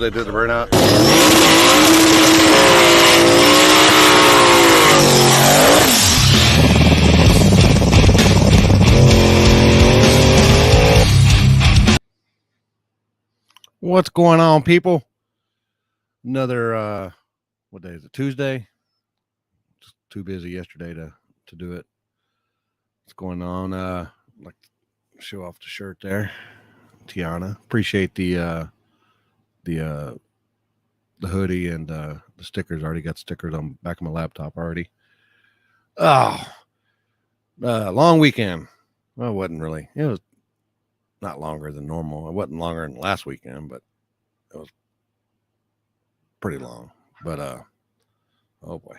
they did the burnout. What's going on, people? Another what day is it? Tuesday. Just too busy yesterday to do it. What's going on? Like to show off the shirt there, Tiana. Appreciate the hoodie and the stickers. Already got stickers on the back of my laptop already. Oh, long weekend. Well, it wasn't really. It was not longer than normal. It wasn't longer than last weekend, but it was pretty long. But oh boy.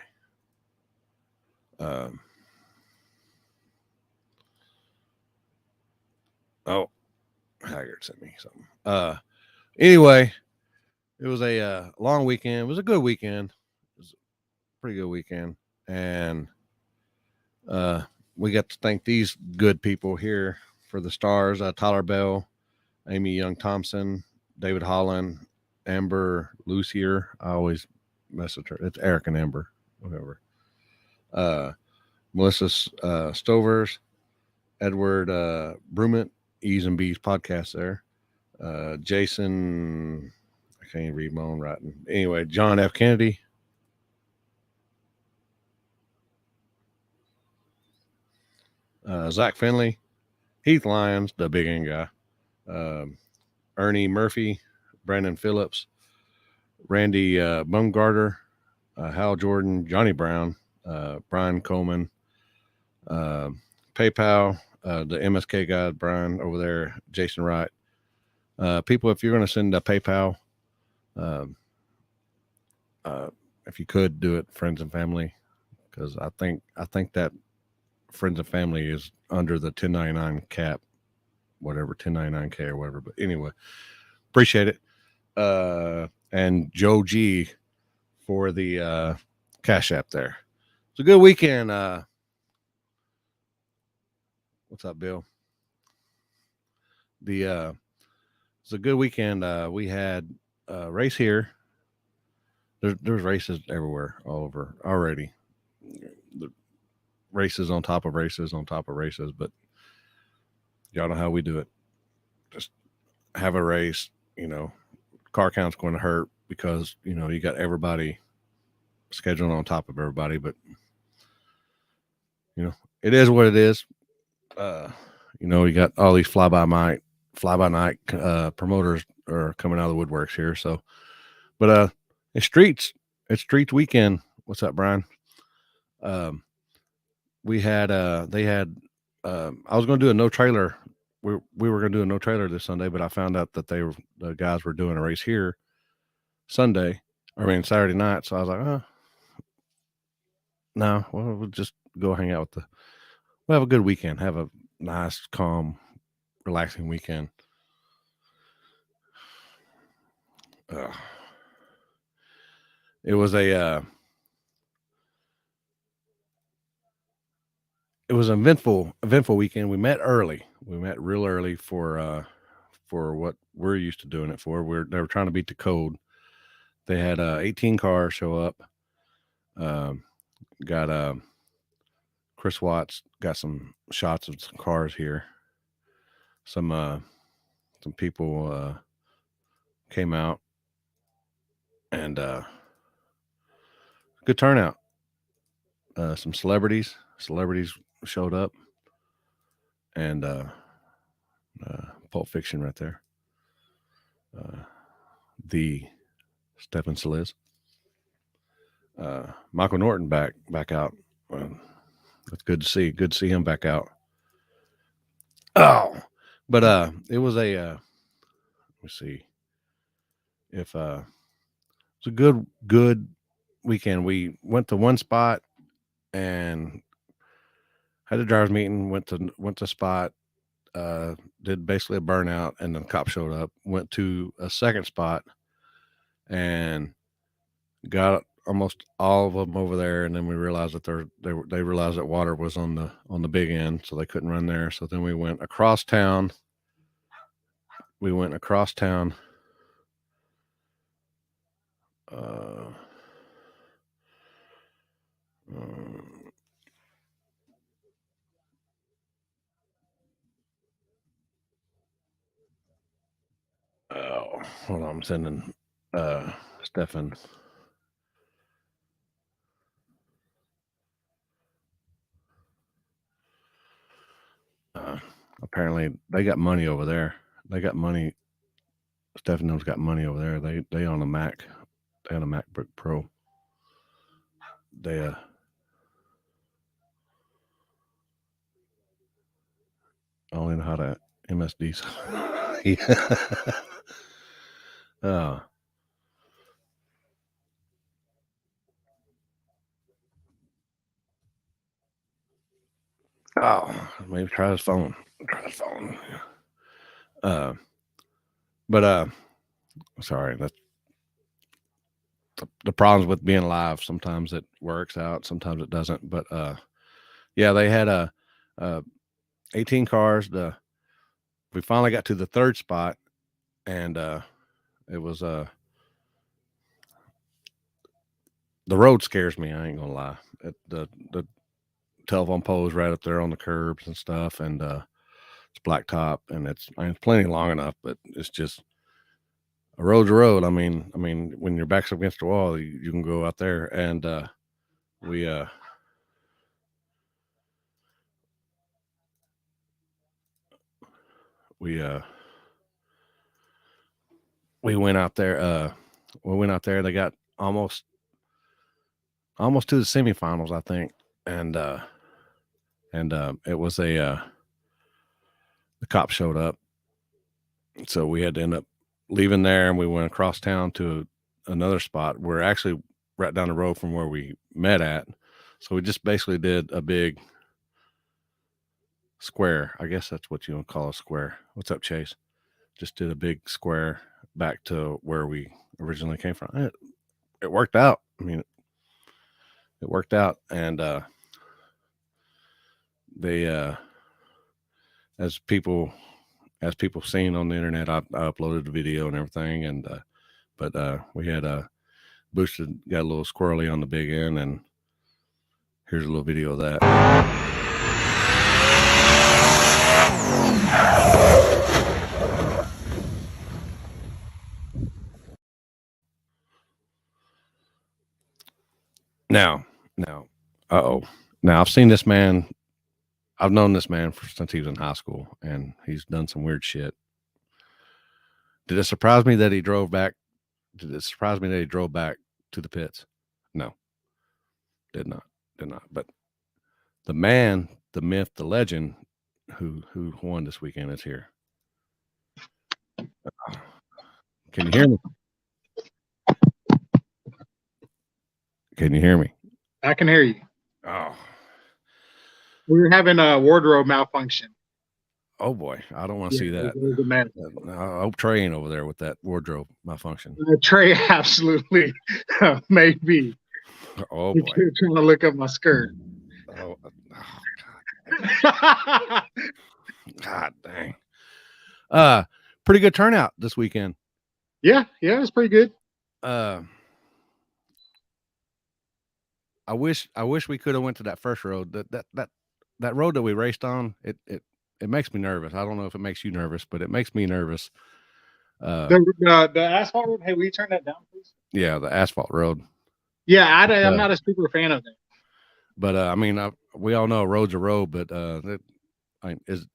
Oh, Haggard sent me something. Anyway, it was a long weekend. It was a good weekend. It was a pretty good weekend, and we got to thank these good people here for the stars: Tyler Bell, Amy Young Thompson, David Holland, Amber Lucier. I always mess with her. It's Eric and Amber, whatever. Melissa Stovers, Edward Brumant, E's and B's podcast there. Jason, I can't even read my own writing. Anyway, John F. Kennedy. Zach Finley, Heath Lyons, the big end guy. Ernie Murphy, Brandon Phillips, Randy Bumgarter, Hal Jordan, Johnny Brown, Brian Coleman, PayPal, the MSK guy, Brian over there, Jason Wright. People, if you're going to send a PayPal, if you could do it, friends and family, because I think that friends and family is under the 1099 cap, whatever, 1099K or whatever. But anyway, appreciate it. And Joe G for the Cash App there. It's a good weekend. What's up, Bill? It's a good weekend. We had a race here. There's races everywhere, all over already. The races on top of races on top of races, but y'all know how we do it. Just have a race, car count's going to hurt because, you got everybody scheduled on top of everybody, but it is what it is. You got all these fly by night promoters are coming out of the woodworks here. So, but it's streets weekend. What's up, Brian? We had they had I was going to do a no trailer. We were going to do a no trailer this Sunday, but I found out that the guys were doing a race here Saturday night. So I was like, no, well, we'll just go hang out we'll have a good weekend, have a nice, calm, relaxing weekend. It was an eventful weekend. We met early. We met real early for what we're used to doing it for. They were trying to beat the code. They had 18 cars show up. Got Chris Watts got some shots of some cars here. Some people came out, and good turnout. Some celebrities showed up, and Pulp Fiction right there. The Stephen Sliz. Michael Norton back out. That's good to see. Good to see him back out. Oh, but it was a let me see if it's a good weekend. We went to one spot and had a driver's meeting. Went to spot. Did basically a burnout, and then the cop showed up. Went to a second spot and got almost all of them over there, and then we realized that they realized that water was on the big end, so they couldn't run there. So then we went across town Uh, oh, hold on. I'm sending Stefan. Apparently, they got money over there. They got money. Stefano's got money over there. They on a Mac. They on a MacBook Pro. They only know how to MSD. Yeah. Oh, maybe try his phone. Try his phone. But sorry, that's the problems with being live. Sometimes it works out, sometimes it doesn't. But yeah, they had 18 cars. We finally got to the third spot, and it was the road scares me. I ain't gonna lie. The telephone poles right up there on the curbs and stuff, and it's blacktop, and it's plenty long enough, but it's just a road's a road. I mean, when your back's up against the wall, you can go out there, and we went out there. We went out there. They got almost to the semifinals, I think, and it was the cops showed up, so we had to end up leaving there, and we went across town to another spot. We're actually right down the road from where we met at, so we just basically did a big square. I guess that's what you would call a square. What's up, Chase? Just did a big square back to where we originally came from. It worked out. I mean, it worked out, and they as people seen on the internet, I uploaded the video and everything, and but we had boosted, got a little squirrely on the big end, and here's a little video of that. Now, now I've seen this man. I've known this man since he was in high school, and he's done some weird shit. Did it surprise me that he drove back? Did it surprise me that he drove back to the pits? No, did not. But the man, the myth, the legend, who won this weekend is here. Can you hear me? Can you hear me? I can hear you. Oh, we were having a wardrobe malfunction. Oh boy, I don't want to see that. I hope Trey ain't over there with that wardrobe malfunction. Trey, absolutely, maybe. Oh boy, you're trying to look up my skirt. Oh God. God dang. Pretty good turnout this weekend. Yeah, it's pretty good. I wish we could have went to that first road. That road that we raced on, it makes me nervous. I don't know if it makes you nervous, but it makes me nervous. The asphalt road. Hey, will you turn that down, please? Yeah, the asphalt road. Yeah, I'm not a super fan of that. But I mean, we all know a road's a road, but it's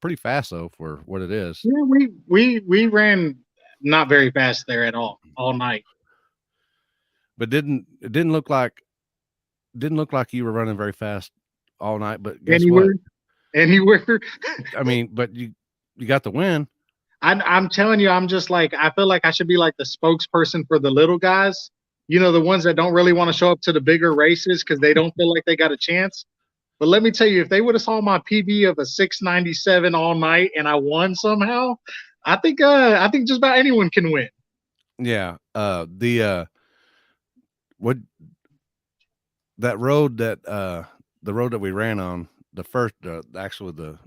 pretty fast though for what it is. Yeah, we ran not very fast there at all night. But it didn't look like you were running very fast all night. But guess anywhere. I mean, but you got the win. I'm telling you, I'm just like, I feel like I should be like the spokesperson for the little guys. You know, the ones that don't really want to show up to the bigger races because they don't feel like they got a chance. But let me tell you, if they would have saw my PB of a 697 all night and I won somehow, I think just about anyone can win. Yeah. What that road that the road that we ran on, the first actually the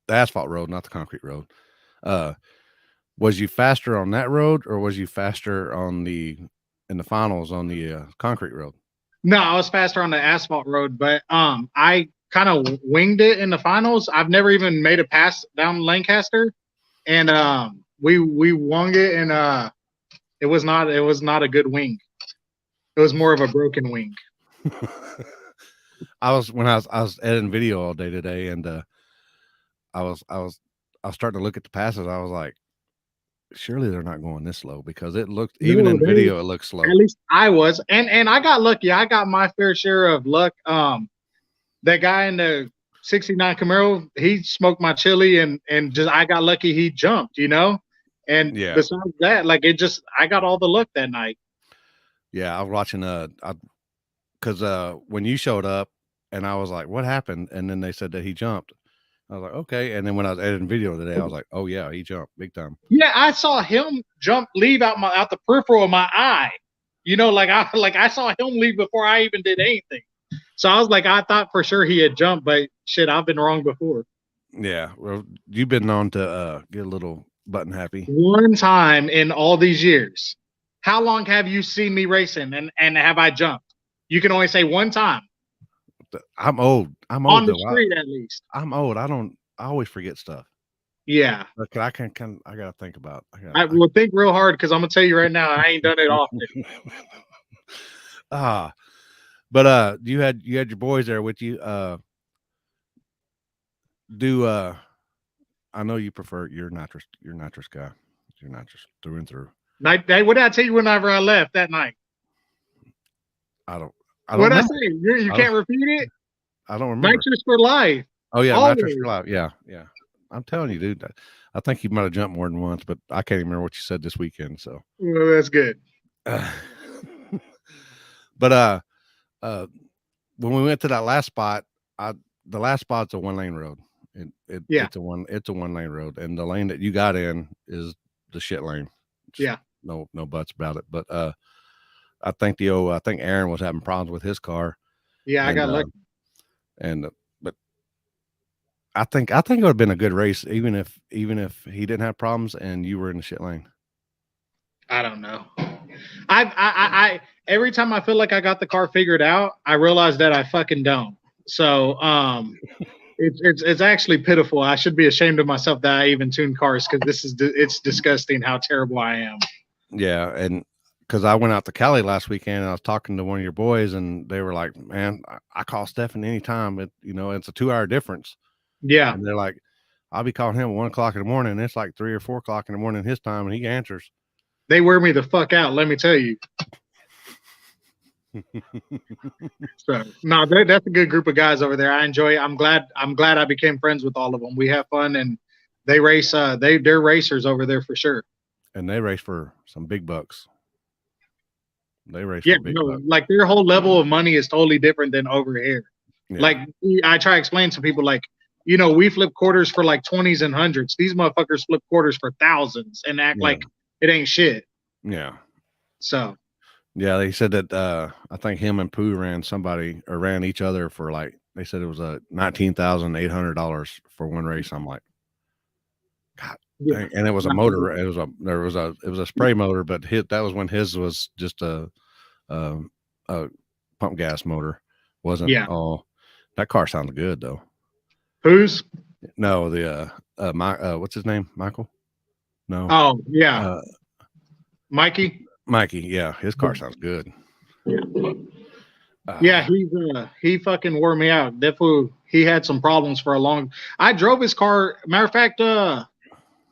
asphalt road, not the concrete road. Was you faster on that road or was you faster on the in the finals on the concrete road. No, I was faster on the asphalt road, but I kind of winged it in the finals. I've never even made a pass down Lancaster, and we wung it, and it was not a good wing. It was more of a broken wing. I was editing video all day today, and I was starting to look at the passes. I was like, surely they're not going this slow, because it looked, even in video, it looks slow. At least I was, and I got lucky. I got my fair share of luck. That guy in the '69 Camaro, he smoked my chili, and just I got lucky. He jumped, And Yeah. besides that, like I got all the luck that night. Yeah, I was watching because when you showed up, and I was like, what happened? And then they said that he jumped. I was like, okay. And then when I was editing video today, I was like, oh yeah, he jumped big time. Yeah, I saw him leave out the peripheral of my eye. I saw him leave before I even did anything. So I was like, I thought for sure he had jumped, but shit, I've been wrong before. Yeah, well, you've been known to get a little button happy. One time in all these years. How long have you seen me racing, and have I jumped? You can only say one time. I'm old. I'm on old the street, at least. I'm old. I always forget stuff. Yeah. Look, I gotta think about. I will think real hard, because I'm gonna tell you right now, I ain't done it often. But you had your boys there with you. I know you prefer your nitrous guy. You're nitrous through and through. What did I tell you whenever I left that night? I don't what know. I say? You can't repeat it? I don't remember. Nitrous for life. Oh yeah, always. Nitrous for life. Yeah. I'm telling you, dude. I think you might have jumped more than once, but I can't even remember what you said this weekend. So well, that's good. But when we went to that last spot, the last spot's a 1-lane road. It's a one lane road, and the lane that you got in is the shit lane. Just no buts about it. But I think Aaron was having problems with his car. Yeah, I got lucky. But I think it would have been a good race, even if he didn't have problems and you were in the shit lane. I don't know. I every time I feel like I got the car figured out, I realize that I fucking don't. So it's actually pitiful. I should be ashamed of myself that I even tune cars, because it's disgusting how terrible I am. Yeah, and because I went out to Cali last weekend, and I was talking to one of your boys, and they were like, "Man, I call Stephen anytime. It's a 2-hour difference." Yeah, and they're like, "I'll be calling him at 1 o'clock in the morning, and it's like 3 or 4 o'clock in the morning his time, and he answers." They wear me the fuck out, let me tell you. So no, that's a good group of guys over there. I enjoy it. I'm glad I became friends with all of them. We have fun, and they race. They're racers over there for sure. And they race for some big bucks. They race for big bucks. Like their whole level of money is totally different than over here. Yeah. Like I try to explain to people, like, we flip quarters for like 20s and 100s. These motherfuckers flip quarters for thousands and act like it ain't shit. Yeah. So. Yeah, they said that I think him and Pooh ran each other for, like, they said it was $19,800 for one race. I'm like, God. Yeah. And it was a motor. It was a spray motor, but that was when his was just a pump gas motor. Wasn't. Yeah. Oh, that car sounded good though. Whose? No, the what's his name? Michael? No. Oh yeah. Mikey, yeah, his car sounds good. Yeah, he fucking wore me out. That fool, he had some problems for a long. I drove his car. Matter of fact, the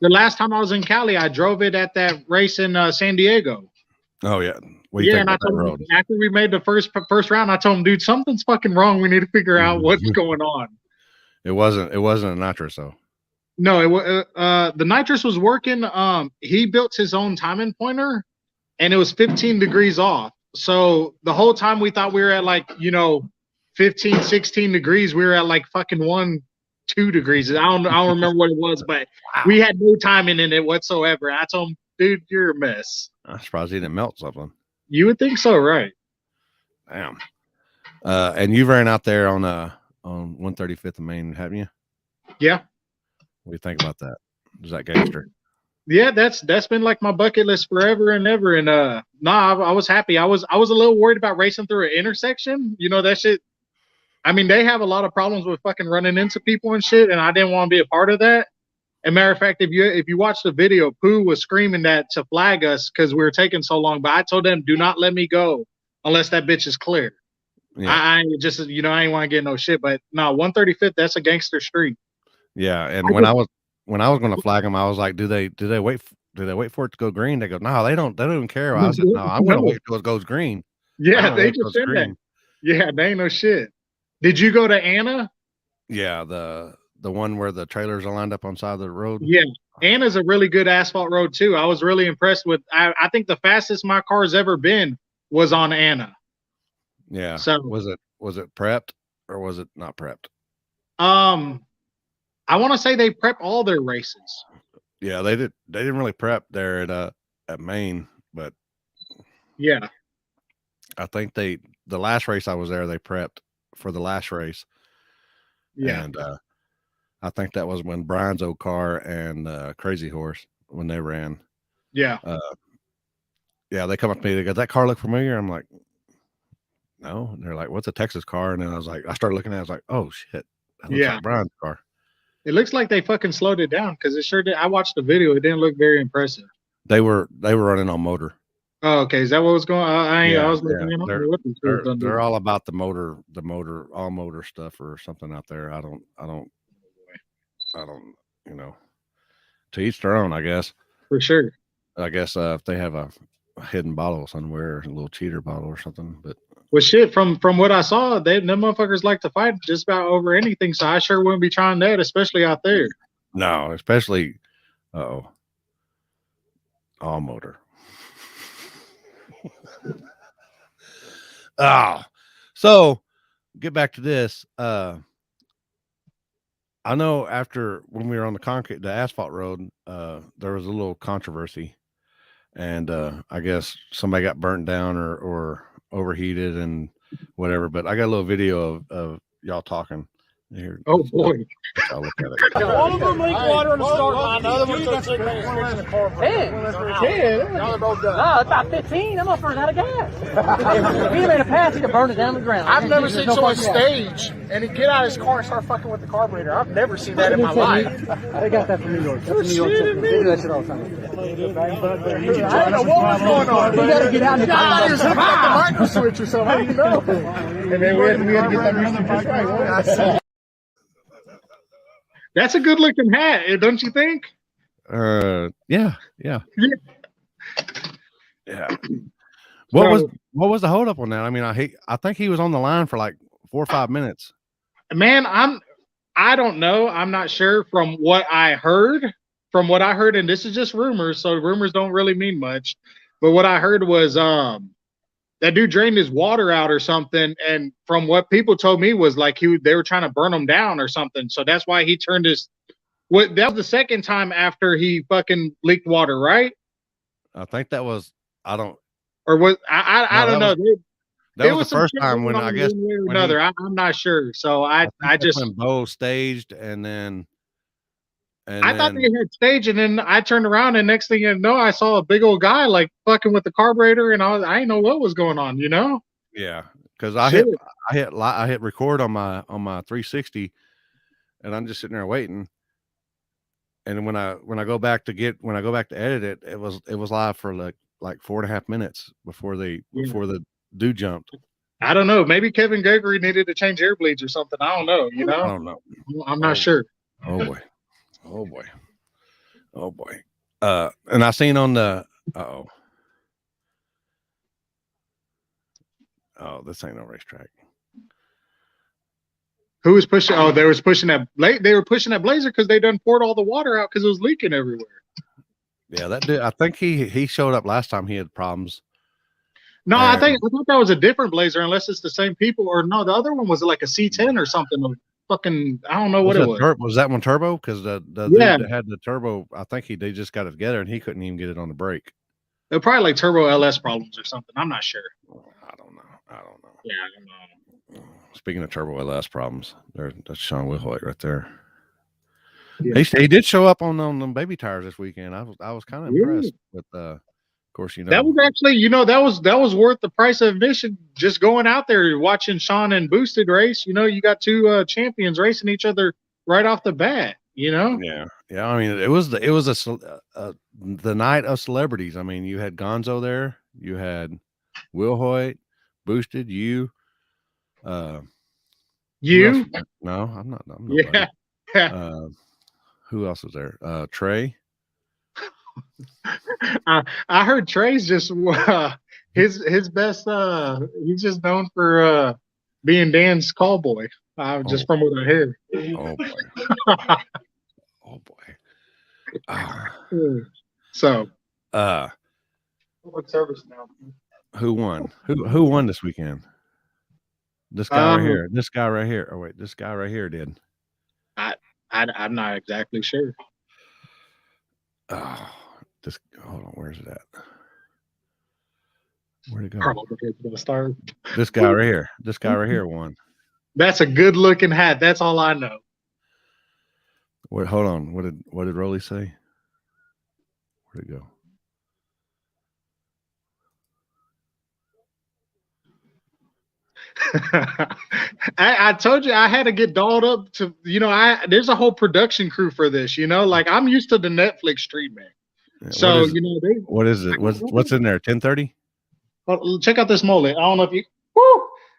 last time I was in Cali, I drove it at that race in San Diego. Oh yeah, what do you think about that road? After we made the first round, I told him, dude, something's fucking wrong. We need to figure out what's going on. It wasn't a nitrous though. No, the nitrous was working. He built his own timing pointer, and it was 15 degrees off. So the whole time we thought we were at, like, 15, 16 degrees. We were at like fucking 1, 2 degrees. I don't remember what it was, but we had no timing in it whatsoever. I told him, dude, you're a mess. I'm surprised he didn't melt something. You would think so, right? Damn. And you ran out there on 135th and Main, haven't you? Yeah. What do you think about that? Is that gangster? Yeah, that's been like my bucket list forever and ever. And I was happy. I was a little worried about racing through an intersection. You know that shit. I mean, they have a lot of problems with fucking running into people and shit, and I didn't want to be a part of that. And matter of fact, if you watch the video, Pooh was screaming that to flag us because we were taking so long. But I told them, do not let me go unless that bitch is clear. Yeah. I just I ain't want to get no shit. But no, 135th, that's a gangster street. Yeah, and when I was going to flag them, I was like, do they wait? Do they wait for it to go green? They go, no, they don't even care. I said, no, I'm going to wait till it goes green. Yeah, they just said that. Yeah, they ain't no shit. Did you go to Anna? Yeah, the one where the trailers are lined up on the side of the road. Yeah, Anna's a really good asphalt road too. I was really impressed with. I think the fastest my car's ever been was on Anna. Yeah. So was it prepped or was it not prepped? I want to say they prep all their races. Yeah, they did. They didn't really prep there at Maine, but yeah, I think the last race I was there, they prepped for the last race. Yeah, and I think that was when Brian's old car and Crazy Horse when they ran. Yeah. Yeah, they come up to me. They go, "That car look familiar?" I'm like, "No." And they're like, "What's a Texas car?" And then I started looking at it. I was like, "Oh shit, that looks like Brian's car." It looks like they fucking slowed it down because it sure did. I watched the video. It didn't look very impressive. They were running on motor. Oh, okay. Is that what was going on? I was looking at they're all about the motor, all motor stuff or something out there. I don't, to each their own, I guess. For sure. I guess if they have a hidden bottle somewhere, a little cheater bottle or something. But well, shit, from what I saw, them motherfuckers like to fight just about over anything. So I sure wouldn't be trying that, especially out there. No, especially all motor. So get back to this. I know after when we were on the asphalt road, there was a little controversy, and I guess somebody got burnt down or overheated and whatever. But I got a little video of y'all talking. Here, oh boy! I'll look at it. One of them leaked water in the start line. The other one's got cigarettes fixing the car. 10. No, about 15. That motherfucker's out of gas. If he made a pass, he'd have burned it down to the ground. I've never seen someone stage and he get out of his car and start fucking with the carburetor. I've never seen that in my life. I got that from New York. That's New York. They do that shit all the time. I don't know what was going on. You gotta get out and get the micro switch or something. How do you know? And then we had to get that music right. That's a good looking hat, don't you think? Yeah. What was the hold up on that? I mean, I think he was on the line for like 4 or 5 minutes. Man, I don't know. I'm not sure from what I heard, and this is just rumors, so rumors don't really mean much. But what I heard was that dude drained his water out or something, and from what people told me was like they were trying to burn him down or something. So that's why he turned his. That was the second time after he fucking leaked water, right? I think that was. I don't. Or was I don't know. That was the first time when I guess another. I'm not sure. So I just when Bo staged and then. I thought they had stage, and then I turned around, and next thing you know, I saw a big old guy like fucking with the carburetor, and I didn't know what was going on, you know? Yeah, because I hit record on my 360, and I'm just sitting there waiting. And when I go back to edit it, it was live for like 4.5 minutes before the dude jumped. I don't know. Maybe Kevin Gregory needed to change air bleeds or something. I don't know. You know? I don't know. I'm not sure. Oh boy. And I seen on the this ain't no racetrack. Who was pushing? Oh, they were pushing that Blazer because they done poured all the water out because it was leaking everywhere. Yeah, that dude. I think he showed up last time. He had problems. No, I thought that was a different Blazer, unless it's the same people. Or no, the other one was like a C10 or something. Fucking, I don't know what it was. Was that one turbo? Because the dude that had the turbo, I think they just got it together and he couldn't even get it on the brake. They're probably like turbo LS problems or something. I'm not sure. I don't know. Yeah, I don't know. Speaking of turbo LS problems, that's Sean Wilhoit right there. Yeah. He did show up on them baby tires this weekend. I was kind of impressed with of course, that was actually, that was worth the price of admission. Just going out there watching Sean and Boosted race. You got two champions racing each other right off the bat. Yeah. I mean, it was the night of celebrities. I mean, you had Gonzo there, you had Will Hoyt, Boosted, you. You? No, I'm not. I'm Yeah. nobody. Who else was there? Trey. I heard Trey's just his best. He's just known for being Dan's call boy. Just from what I hear. Oh boy. Oh boy. So. What service now? Who won? Who won this weekend? This guy right here. This guy right here. Oh wait, this guy right here did. I'm not exactly sure. Oh, hold on. Where's it at? Where'd it go? This guy right here. This guy right here won. That's a good looking hat. That's all I know. Wait, hold on. What did Rolly say? Where'd it go? I told you I had to get dolled up to, there's a whole production crew for this, like I'm used to the Netflix treatment. Yeah, so, what is it? What's in there? 1030? Check out this mullet. I don't know if you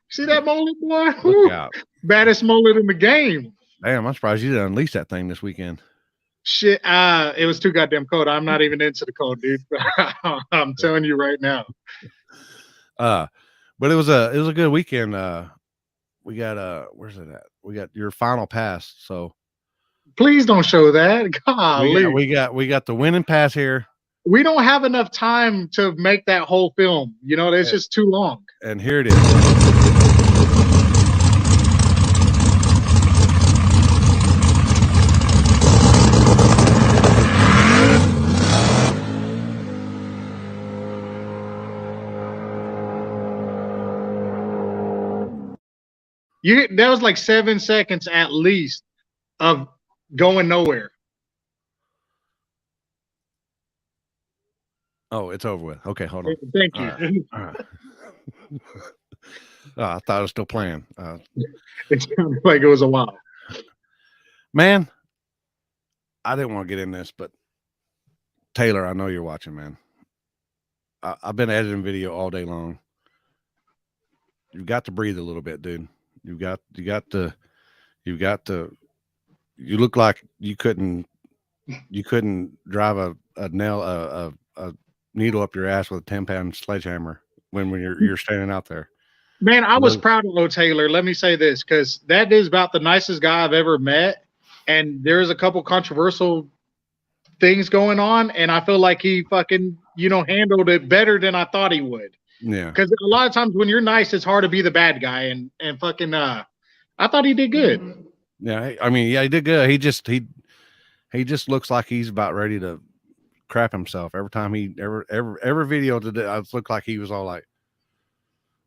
see that mullet, boy? Look out. Baddest mullet in the game. Damn, I'm surprised you didn't unleash that thing this weekend. Shit, it was too goddamn cold. I'm not even into the cold, dude. I'm telling you right now. But it was a good weekend. We got where's it at? We got your final pass. So please don't show that. Golly. We got the winning pass here. We don't have enough time to make that whole film. It's just too long. And here it is. That was like 7 seconds at least of going nowhere. Oh, it's over with. Okay, hold on. Thank you. All right. I thought it was still playing. It sounded like it was a while. Man, I didn't want to get in this, but Taylor, I know you're watching, man. I've been editing video all day long. You've got to breathe a little bit, dude. You look like you couldn't drive a needle up your ass with a 10-pound sledgehammer when you're standing out there. Man, I was proud of O Taylor. Let me say this, because that is about the nicest guy I've ever met. And there's a couple controversial things going on, and I feel like he fucking, handled it better than I thought he would. Yeah. Because a lot of times when you're nice, it's hard to be the bad guy, and fucking I thought he did good. Yeah, I mean, yeah, he did good. He just looks like he's about ready to crap himself every time every video today. I looked like he was all like,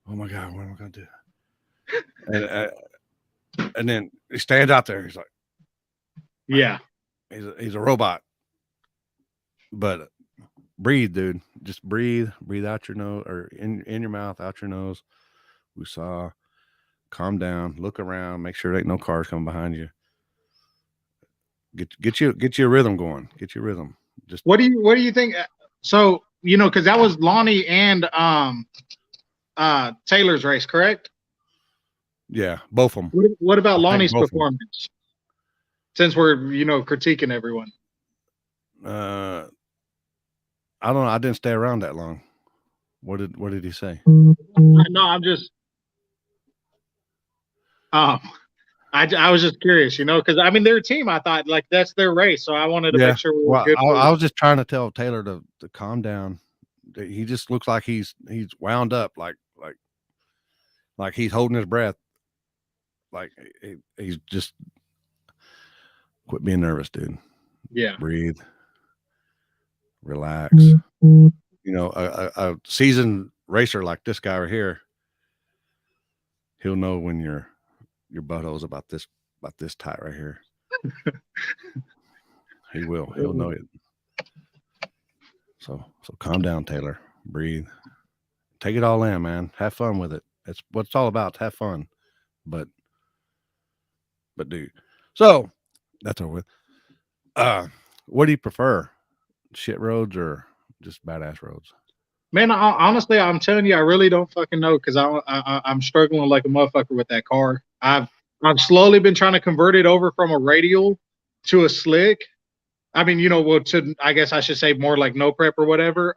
"Oh my god, what am I gonna do?" And then he stands out there. He's like, "Yeah, he's a robot." But breathe, dude. Just breathe out your nose, or in your mouth, out your nose. We saw. Calm down. Look around. Make sure there ain't no cars coming behind you. Get your rhythm going. Get your rhythm. Just what do you think? So because that was Lonnie and Taylor's race, correct? Yeah, both of them. What about Lonnie's performance? Since we're critiquing everyone. I don't know. I didn't stay around that long. What did he say? No, I'm just. I was just curious, because I mean, their team. I thought like that's their race, so I wanted to make sure we were good. I was just trying to tell Taylor to calm down. He just looks like he's wound up, like he's holding his breath. Like he's just quit being nervous, dude. Yeah, breathe, relax. A seasoned racer like this guy right here, he'll know when your butthole's about this tight right here. He will. He'll know it. So calm down, Taylor. Breathe. Take it all in, man. Have fun with it. That's what it's all about. Have fun. But dude. So that's over with. What do you prefer? Shit roads or just badass roads? Man, honestly, I'm telling you, I really don't fucking know because I'm struggling like a motherfucker with that car. I've slowly been trying to convert it over from a radial to a slick. I mean, I guess I should say more like no prep or whatever.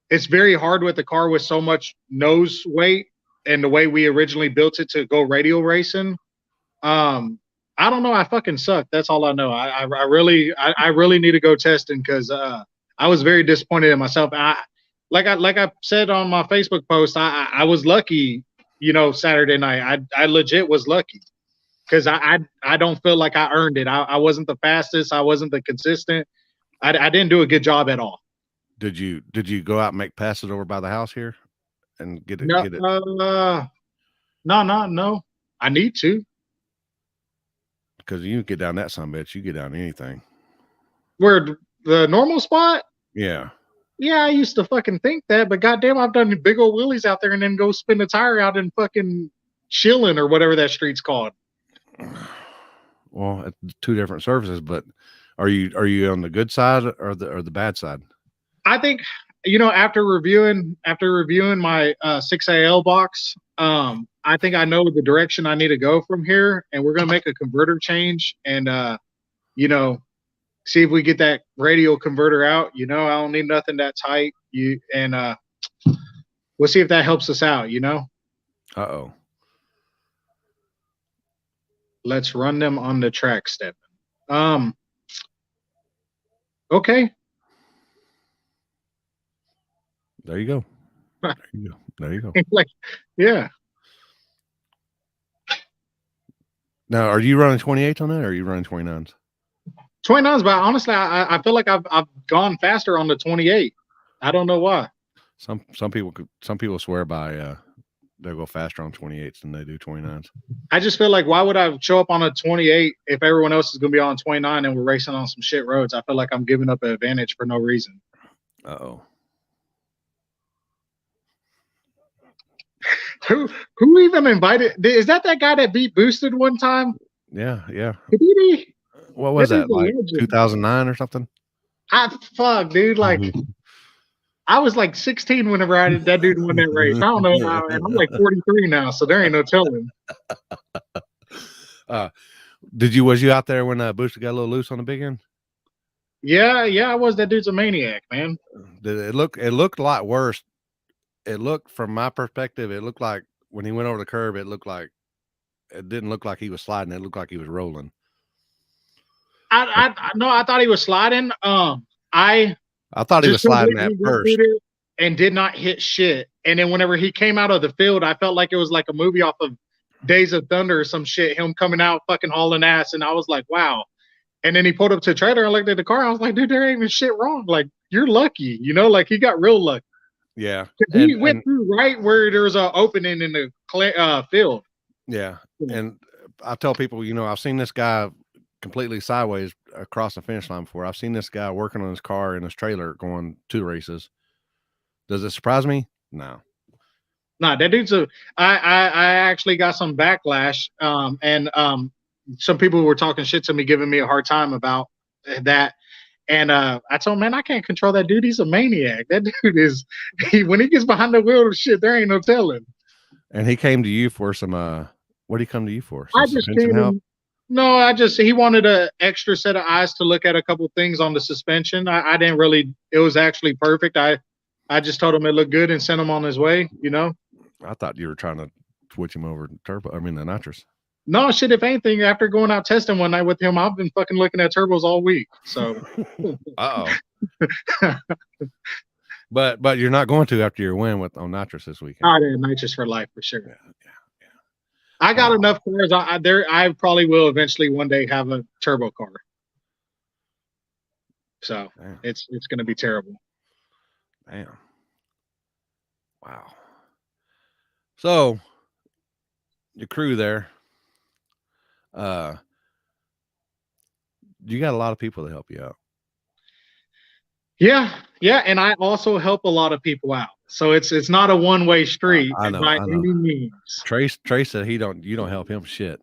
It's very hard with the car with so much nose weight and the way we originally built it to go radial racing. I don't know. I fucking suck. That's all I know. I really need to go testing because I was very disappointed in myself. Like I said on my Facebook post, I was lucky, Saturday night. I legit was lucky because I don't feel like I earned it. I wasn't the fastest. I wasn't the consistent. I didn't do a good job at all. Did you go out and make passes over by the house here and get it? No, Get it? no. I need to. Because you get down that son bitch, you get down anything. Where the normal spot? Yeah. Yeah, I used to fucking think that, but goddamn, I've done big old wheelies out there and then go spin the tire out in fucking Chillin or whatever that street's called. Well, it's two different surfaces, but are you on the good side or the bad side? I think after reviewing my 6AL box, I think I know the direction I need to go from here, and we're gonna make a converter change and see if we get that radial converter out. I don't need nothing that tight. We'll see if that helps us out. Uh-oh. Let's run them on the track, Stephen. Okay. There you go. There you go. Like, yeah. Now, are you running 28s on that, or are you running 29s? 29s, but honestly, I feel like I've gone faster on the 28. I don't know why. Some people swear by they'll go faster on 28s than they do 29s. I just feel like why would I show up on a 28 if everyone else is going to be on 29 and we're racing on some shit roads? I feel like I'm giving up an advantage for no reason. Uh-oh. Who even invited? Is that guy that beat Boosted one time? Yeah. Did he? What was that? Like 2009 or something? Fuck, dude. Like, I was like 16 whenever that dude won that race. I don't know how, and I'm like 43 now, so there ain't no telling. Was you out there when Boosted got a little loose on the big end? Yeah, I was. That dude's a maniac, man. It looked a lot worse. It looked, from my perspective, it looked like when he went over the curb, it didn't look like he was sliding. It looked like he was rolling. I thought he was sliding. I thought he was sliding at first and did not hit shit. And then whenever he came out of the field, I felt like it was like a movie off of Days of Thunder or some shit. Him coming out fucking hauling ass, and I was like, wow. And then he pulled up to the trailer and looked at the car. I was like, dude, there ain't even shit wrong. Like, you're lucky, like he got real lucky. Yeah, he went through right where there was an opening in the field. Yeah, and I tell people, I've seen this guy completely sideways across the finish line before. I've seen this guy working on his car in his trailer going 2 races. Does it surprise me? No. Nah, that dude's I actually got some backlash, and some people were talking shit to me, giving me a hard time about that. And I told him, man, I can't control that dude. He's a maniac. That dude when he gets behind the wheel of shit, there ain't no telling. And he came to you for some, what did he come to you for? I just came help? No, he wanted an extra set of eyes to look at a couple things on the suspension. I didn't really, it was actually perfect. I just told him it looked good and sent him on his way, I thought you were trying to switch him over to the nitrous. No, shit, if anything, after going out testing one night with him, I've been fucking looking at turbos all week. So But you're not going to after your win on nitrous this weekend. Oh, yeah, nitrous for life for sure. Yeah. I got enough cars. I probably will eventually one day have a turbo car. So it's gonna be terrible. Damn. Wow. So your crew there, you got a lot of people to help you out. Yeah, and I also help a lot of people out. So it's not a one-way street I know. by any means. Trace said you don't help him shit.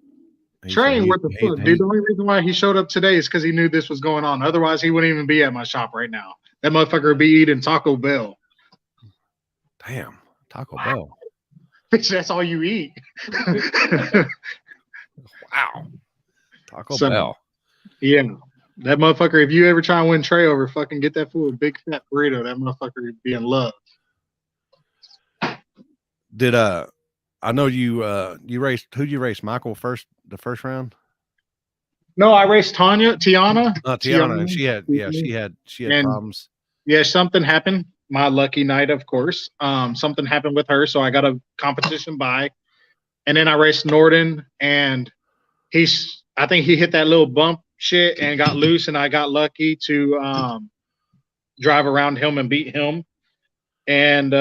Trey, what the fuck, dude? The only reason why he showed up today is because he knew this was going on. Otherwise, he wouldn't even be at my shop right now. That motherfucker would be eating Taco Bell. Damn, Taco Bell. Bitch, that's all you eat. Wow. Taco Bell. Yeah. That motherfucker, if you ever try and win Trey over, fucking get that fool a big fat burrito. That motherfucker would be in love. Did I know you raced, who'd you race? Michael the first round? No, I raced Tiana. Tiana, and she had problems. Yeah, something happened. My lucky night, of course. Something happened with her, so I got a competition bye. And then I raced Norden, and I think he hit that little bump shit and got loose, and I got lucky to drive around him and beat him. And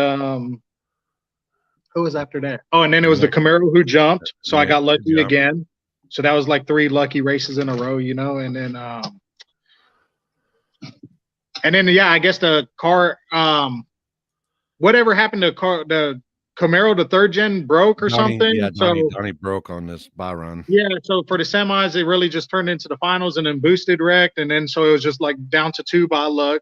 who was after that? Oh, and then it was the Camaro who jumped, so I got lucky again. So that was like 3 lucky races in a row, you know. And then yeah, I guess the car, whatever happened to the Camaro, the 3rd gen broke or something. Yeah, Donnie broke on this buy run. Yeah, so for the semis, it really just turned into the finals, and then boosted wrecked, and then so it was just like down to 2 by luck.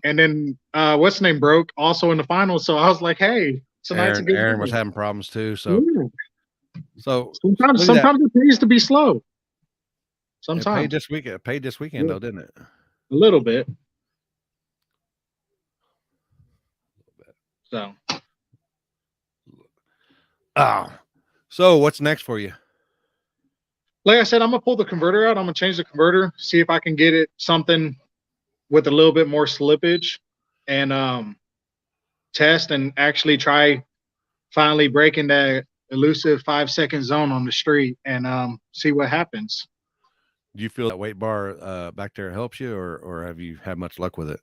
And then what's the name broke also in the finals. So I was like, hey, Aaron was having problems too. So so sometimes it pays to be slow. Sometimes it paid this weekend though, didn't it? A little bit. So so what's next for you? Like I said, I'm gonna pull the converter out. I'm gonna change the converter, see if I can get it something with a little bit more slippage, and test and actually try finally breaking that elusive 5-second zone on the street and see what happens. Do you feel that weight bar back there helps you, or have you had much luck with it?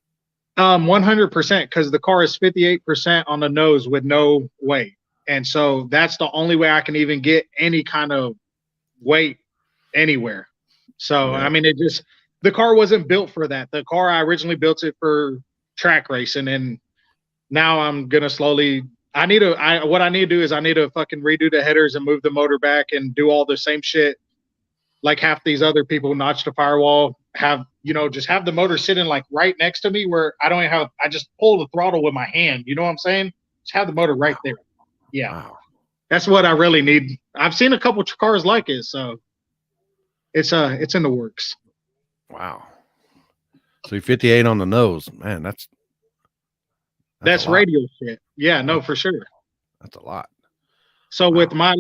100%, because the car is 58% on the nose with no weight. And so that's the only way I can even get any kind of weight anywhere. So, I mean, the car wasn't built for that. The car, I originally built it for track racing, and now I'm going to slowly, what I need to do is I need to fucking redo the headers and move the motor back and do all the same shit. Like half these other people notch the firewall, just have the motor sitting like right next to me where I just pull the throttle with my hand. You know what I'm saying? Just have the motor right there. Yeah. Wow. That's what I really need. I've seen a couple cars like it, so it's in the works. Wow. So you're 58 on the nose, man. That's radio shit. Yeah, no, for sure. That's a lot. So with my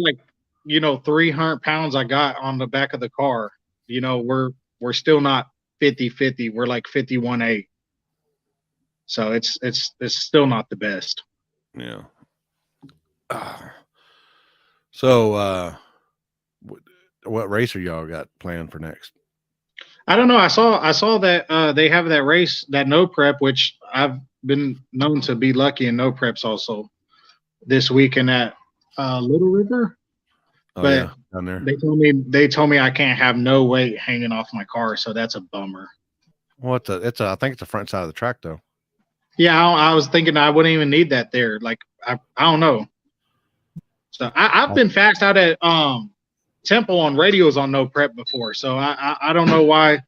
300 pounds I got on the back of the car, we're still not 50-50. We're like 51-8. So it's still not the best. Yeah. So what race are y'all got planned for next? I don't know. I saw that they have that race, that no prep, which I've been known to be lucky in no preps also this weekend at Little River. Oh, but yeah, down there. They told me I can't have no weight hanging off my car, so that's a bummer. Well, I think it's the front side of the track though. Yeah, I was thinking I wouldn't even need that there. Like I don't know. So I've been fast out at Temple on radios on no prep before, so I don't know why.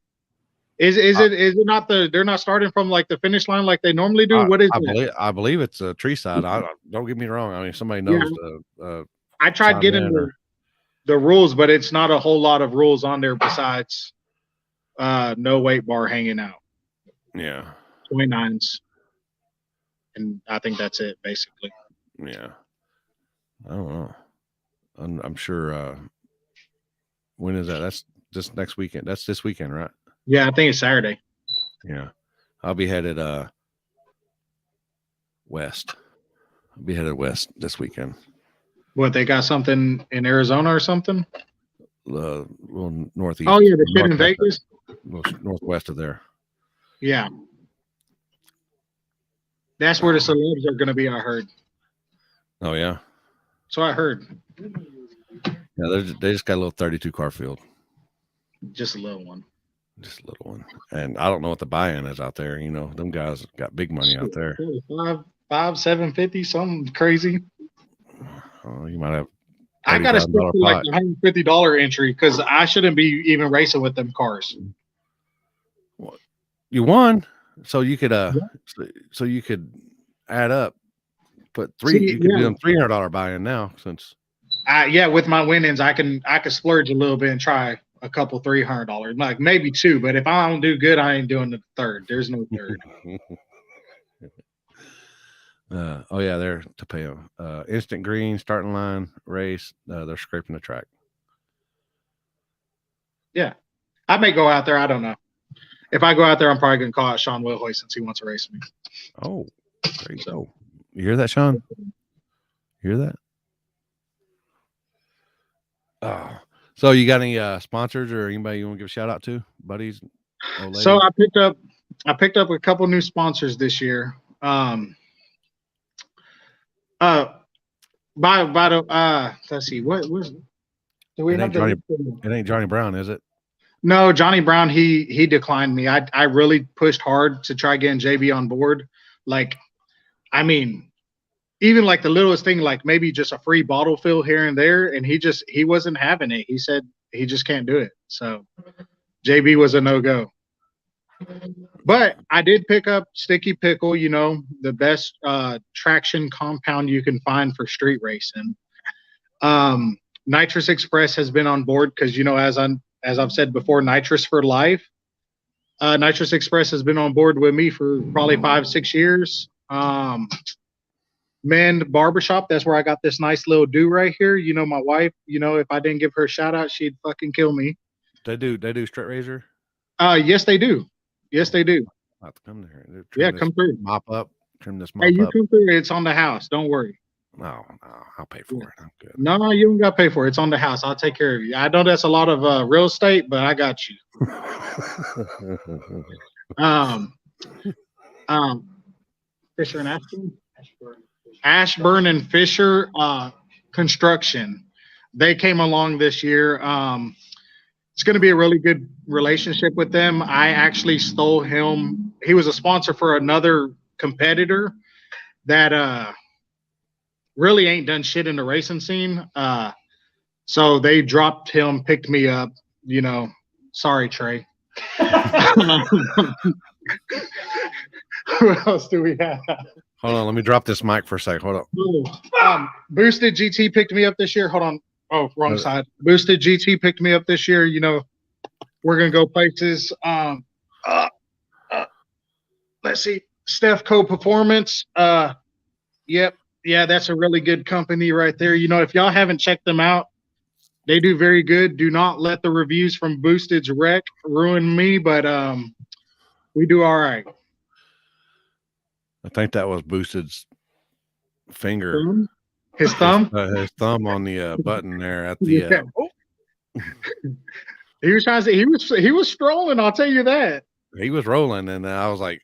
Is it not they're not starting from like the finish line like they normally do? What is it? I believe it's a tree side. Don't get me wrong. I mean, somebody knows. Yeah. I tried getting the rules, but it's not a whole lot of rules on there besides no weight bar hanging out. Yeah. 29s. And I think that's it, basically. Yeah. I don't know. I'm sure. When is that? That's just next weekend. That's this weekend, right? Yeah, I think it's Saturday. Yeah. I'll be headed west. I'll be headed west this weekend. What, they got something in Arizona or something? Well, northeast. Oh, yeah, the shit in Vegas? Northwest of there. Yeah. That's where the celebs are going to be, I heard. Oh, yeah? So I heard. Yeah, they just got a little 32 car field. Just a little one. Just a little one. And I don't know what the buy-in is out there. You know, them guys got big money out there. 750, something crazy. You might have. I gotta stick to like pot. the $150 entry because I shouldn't be even racing with them cars. You won, so you could so you could add up. Put three. You could do them $300 buy-in now since. With my winnings, I can splurge a little bit and try a couple $300, like maybe two. But if I don't do good, I ain't doing the third. There's no third. Oh yeah, they're to pay them. Instant green, starting line, race. They're scraping the track. Yeah, I may go out there. I don't know. If I go out there, I'm probably gonna call out Sean Wilhoy since he wants to race me. Oh, there you go. You hear that, Sean? You hear that? Oh, so you got any sponsors or anybody you want to give a shout out to, buddies? So I picked up a couple new sponsors this year. Let's see, what was do we have it ain't Johnny Brown, is it? No, Johnny Brown, he declined me. I really pushed hard to try getting JB on board. Like, I mean, even like the littlest thing, like maybe just a free bottle fill here and there, and he wasn't having it. He said he just can't do it. So JB was a no-go. But I did pick up Sticky Pickle, you know, the best traction compound you can find for street racing. Nitrous Express has been on board because, you know, as I've said before, nitrous for life. Nitrous Express has been on board with me for probably 5-6 years. Mend Barbershop, that's where I got this nice little do right here. You know, my wife, you know, if I didn't give her a shout out, she'd fucking kill me. They do straight razor? Yes, they do. Yes, they do. I'll have to come there. Yeah, come through. Mop up. Trim this mop up. Hey, you up. come through. It's on the house. Don't worry. No, I'll pay for it. I'm good. No, you don't got to pay for it. It's on the house. I'll take care of you. I know that's a lot of real estate, but I got you. Fisher and Ashburn? Ashburn and Fisher Construction. They came along this year. It's going to be a really good relationship with them. I actually stole him. He was a sponsor for another competitor that really ain't done shit in the racing scene. So they dropped him, picked me up, you know. Sorry, Trey. Who else do we have? Hold on, let me drop this mic for a sec. Hold on. Boosted GT picked me up this year. Hold on. Oh, wrong side. Boosted GT picked me up this year. You know, we're gonna go places. Let's see. Steph Co Performance. Yep. Yeah, that's a really good company right there. You know, if y'all haven't checked them out, they do very good. Do not let the reviews from Boosted's wreck ruin me, but we do all right. I think that was Boosted's finger. His thumb? His thumb on the button there at the. He was trying to. He was strolling. I'll tell you that. He was rolling, and I was like,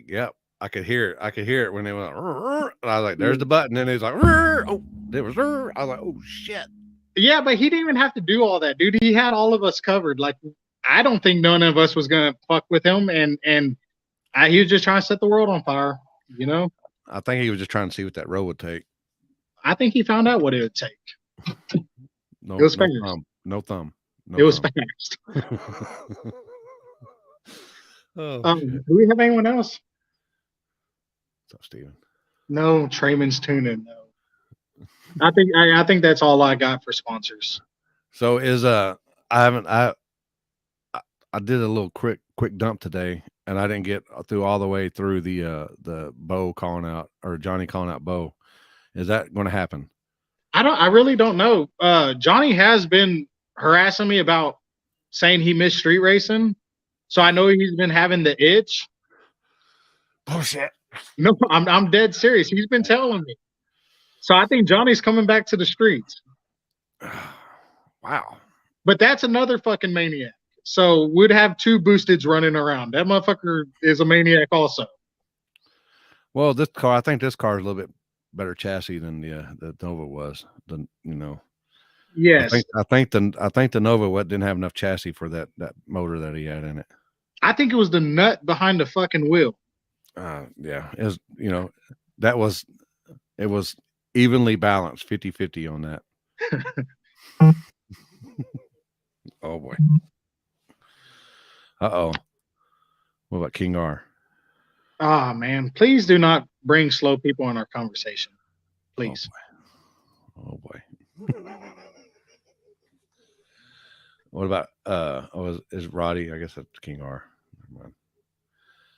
yep, I could hear it. I could hear it when they went. And I was like, there's the button, and he's like, oh, there was. I was like, oh shit. Yeah, but he didn't even have to do all that, dude. He had all of us covered. Like, I don't think none of us was gonna fuck with him, and he was just trying to set the world on fire. You know. I think he was just trying to see what that road would take. I think he found out what it would take. No, it was no fast. thumb. No thumb. No it was thumb. fast. Oh, do we have anyone else? What's up, Steven? No, Trayman's Tuna. No. I think that's all I got for sponsors. So is I did a little quick dump today, and I didn't get through all the way through the Bo calling out or Johnny calling out Bo. Is that going to happen? I really don't know. Johnny has been harassing me about saying he missed street racing. So I know he's been having the itch. Bullshit. No, I'm dead serious. He's been telling me. So I think Johnny's coming back to the streets. Wow. But that's another fucking maniac. So we'd have two Boosteds running around. That motherfucker is a maniac also. Well, I think this car is a little bit better chassis than the Nova was. You know. Yes. I think the Nova didn't have enough chassis for that motor that he had in it. I think it was the nut behind the fucking wheel. Yeah, it was evenly balanced, 50-50 on that. Oh boy. Uh-oh. What about King R? Ah, man, please do not bring slow people in our conversation. Please. Oh boy. What about is Roddy? I guess that's King R.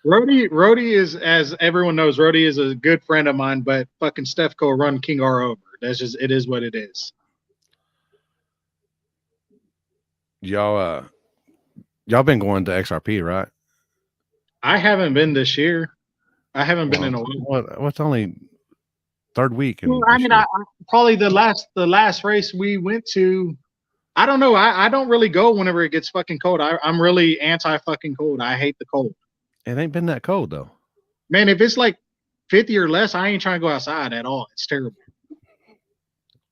Rhodey is, as everyone knows, Rhodey is a good friend of mine, but fucking Stefco will run King R over. That's just, it is what it is. Y'all been going to XRP, right? I haven't been this year. I haven't been in a while. What's only third week? Well, I mean, I probably the last race we went to. I don't know. I don't really go whenever it gets fucking cold. I'm really anti fucking cold. I hate the cold. It ain't been that cold though. Man, if it's like 50 or less, I ain't trying to go outside at all. It's terrible.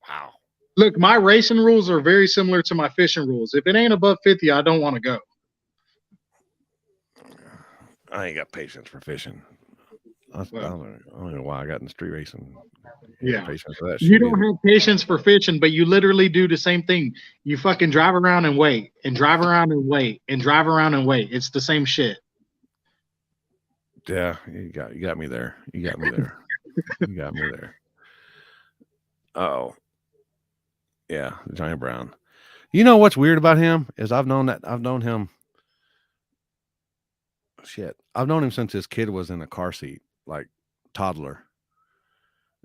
Wow. Look, my racing rules are very similar to my fishing rules. If it ain't above 50, I don't want to go. I ain't got patience for fishing. I don't know why I got in street racing. Yeah. Patience for that You don't have patience for fishing, but you literally do the same thing. You fucking drive around and wait, and drive around and wait, and drive around and wait. It's the same shit. Yeah, you got me there. You got me there. You got me there. Oh. Yeah, Johnny Brown. You know what's weird about him is I've known him. Shit, I've known him since his kid was in a car seat, like toddler.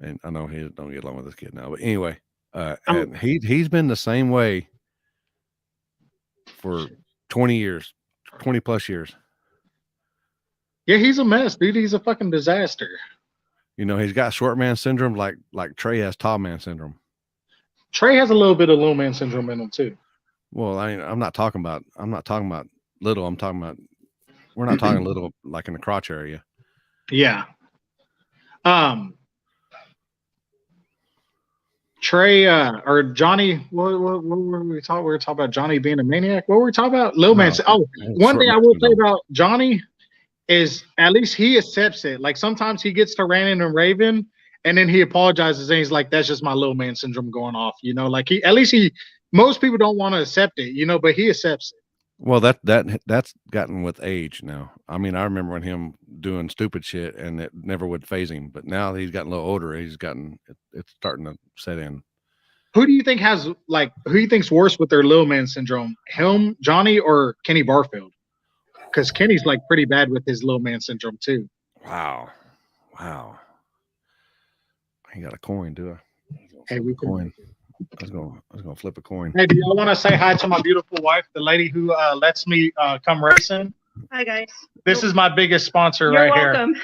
And I know he don't get along with this kid now, but anyway, and he's been the same way for 20 plus years. Yeah, he's a mess, dude. He's a fucking disaster. You know, he's got short man syndrome, like Trey has tall man syndrome. Trey has a little bit of little man syndrome in him too. Well, I'm not talking about little. I'm talking about, we're not talking little like in the crotch area. Yeah. Trey or Johnny, what were we talking? We were talking about Johnny being a maniac. What were we talking about? Lil Man. Oh, one thing I will say about Johnny is at least he accepts it. Like sometimes he gets to ranting and raving, and then he apologizes and he's like, "That's just my little man syndrome going off." You know, like most people don't want to accept it, you know, but he accepts it. Well, that's gotten with age now. I mean, I remember when him doing stupid shit and it never would phase him, but now that he's gotten a little older, it's starting to set in. Who do you think who do you think's worse with their little man syndrome? Him, Johnny, or Kenny Barfield? Because Kenny's like pretty bad with his little man syndrome too. Wow. I ain't got a coin, do I? Hey, we can. Coin. I was gonna flip a coin. Hey, do y'all want to say hi to my beautiful wife, the lady who lets me come racing? Hi guys. This is my biggest sponsor You're right welcome.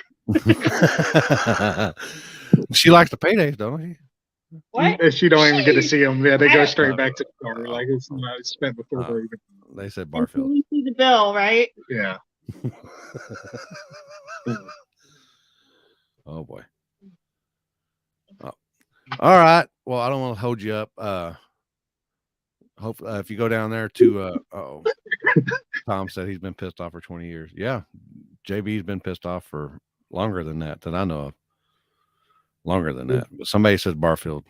Here. She likes the paydays, don't she? What? She don't even get to see them. Yeah, they go straight back to the car. Like it's spent before they're even. They said Until Barfield. we see the bill, right? Yeah. Oh boy. All right. Well, I don't want to hold you up. Hope if you go down there to Tom said he's been pissed off for 20 years. Yeah, JB's been pissed off for longer than that I know of. Longer than that, but somebody says Barfield.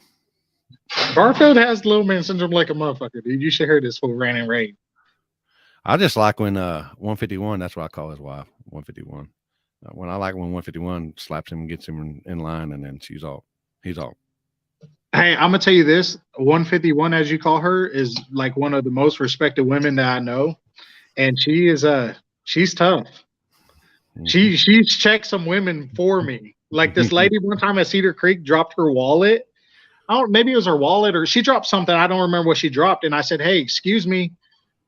Barfield has little man syndrome like a motherfucker, dude. You should hear this fool rant and rave. I just like when 151. That's what I call his wife, 151. When 151 slaps him and gets him in line, and then he's all. Hey, I'm gonna tell you this: 151, as you call her, is like one of the most respected women that I know, and she is she's tough. Mm-hmm. She's checked some women for me. Like this lady one time at Cedar Creek dropped her wallet. Maybe it was her wallet or she dropped something. I don't remember what she dropped. And I said, "Hey, excuse me.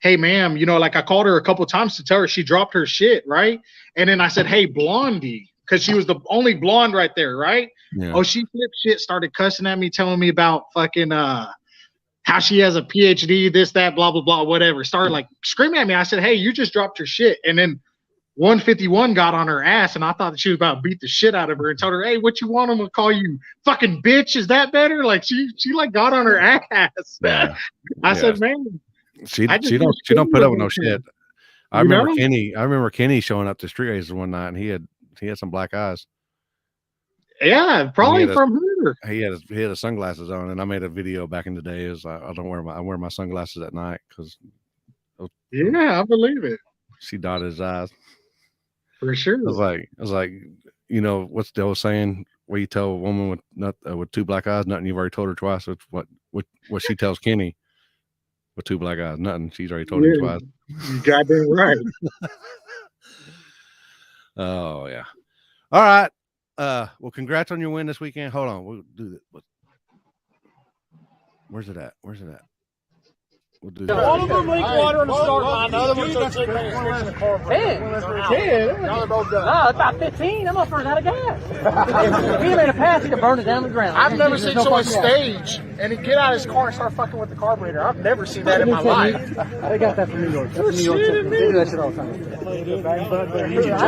Hey, ma'am, you know, like I called her a couple times to tell her she dropped her shit, right?" And then I said, "Hey, blondie," because she was the only blonde right there, right? Yeah. Oh, she flipped shit, started cussing at me, telling me about fucking how she has a PhD, this, that, blah, blah, blah, whatever. Started like screaming at me. I said, "Hey, you just dropped your shit." And then 151 got on her ass, and I thought that she was about to beat the shit out of her and told her, "Hey, what you want? I'm gonna call you fucking bitch. Is that better?" Like she like got on her ass. Yeah. I said, "Man, she I just don't put up with no shit." I You remember know? I remember Kenny showing up to street races one night, and he had some black eyes. Yeah, And probably from her. he had his sunglasses on, and I made a video back in the day. Is I wear my sunglasses at night because Yeah, I believe it she dotted his eyes. for sure. I was like, you know, what's the old saying? Where you tell a woman with two black eyes, nothing. You've already told her twice. It's what she tells Kenny with two black eyes, nothing. She's already told him twice. You goddamn right. Oh yeah. All right. Well, congrats on your win this weekend. Hold on, we'll do this. Where's it at? We'll do that. One of them leaked water in the start line. The other one took 6 minutes fixing the car. 10? No, it's about 15. That motherfucker's out of gas. If he'd made a pass, he'd have burned it down to the ground. I've never seen someone stage and he get out of his car and start fucking with the carburetor. I've never seen that in my life. I got that from New York. That's New York. They do that shit all the time. I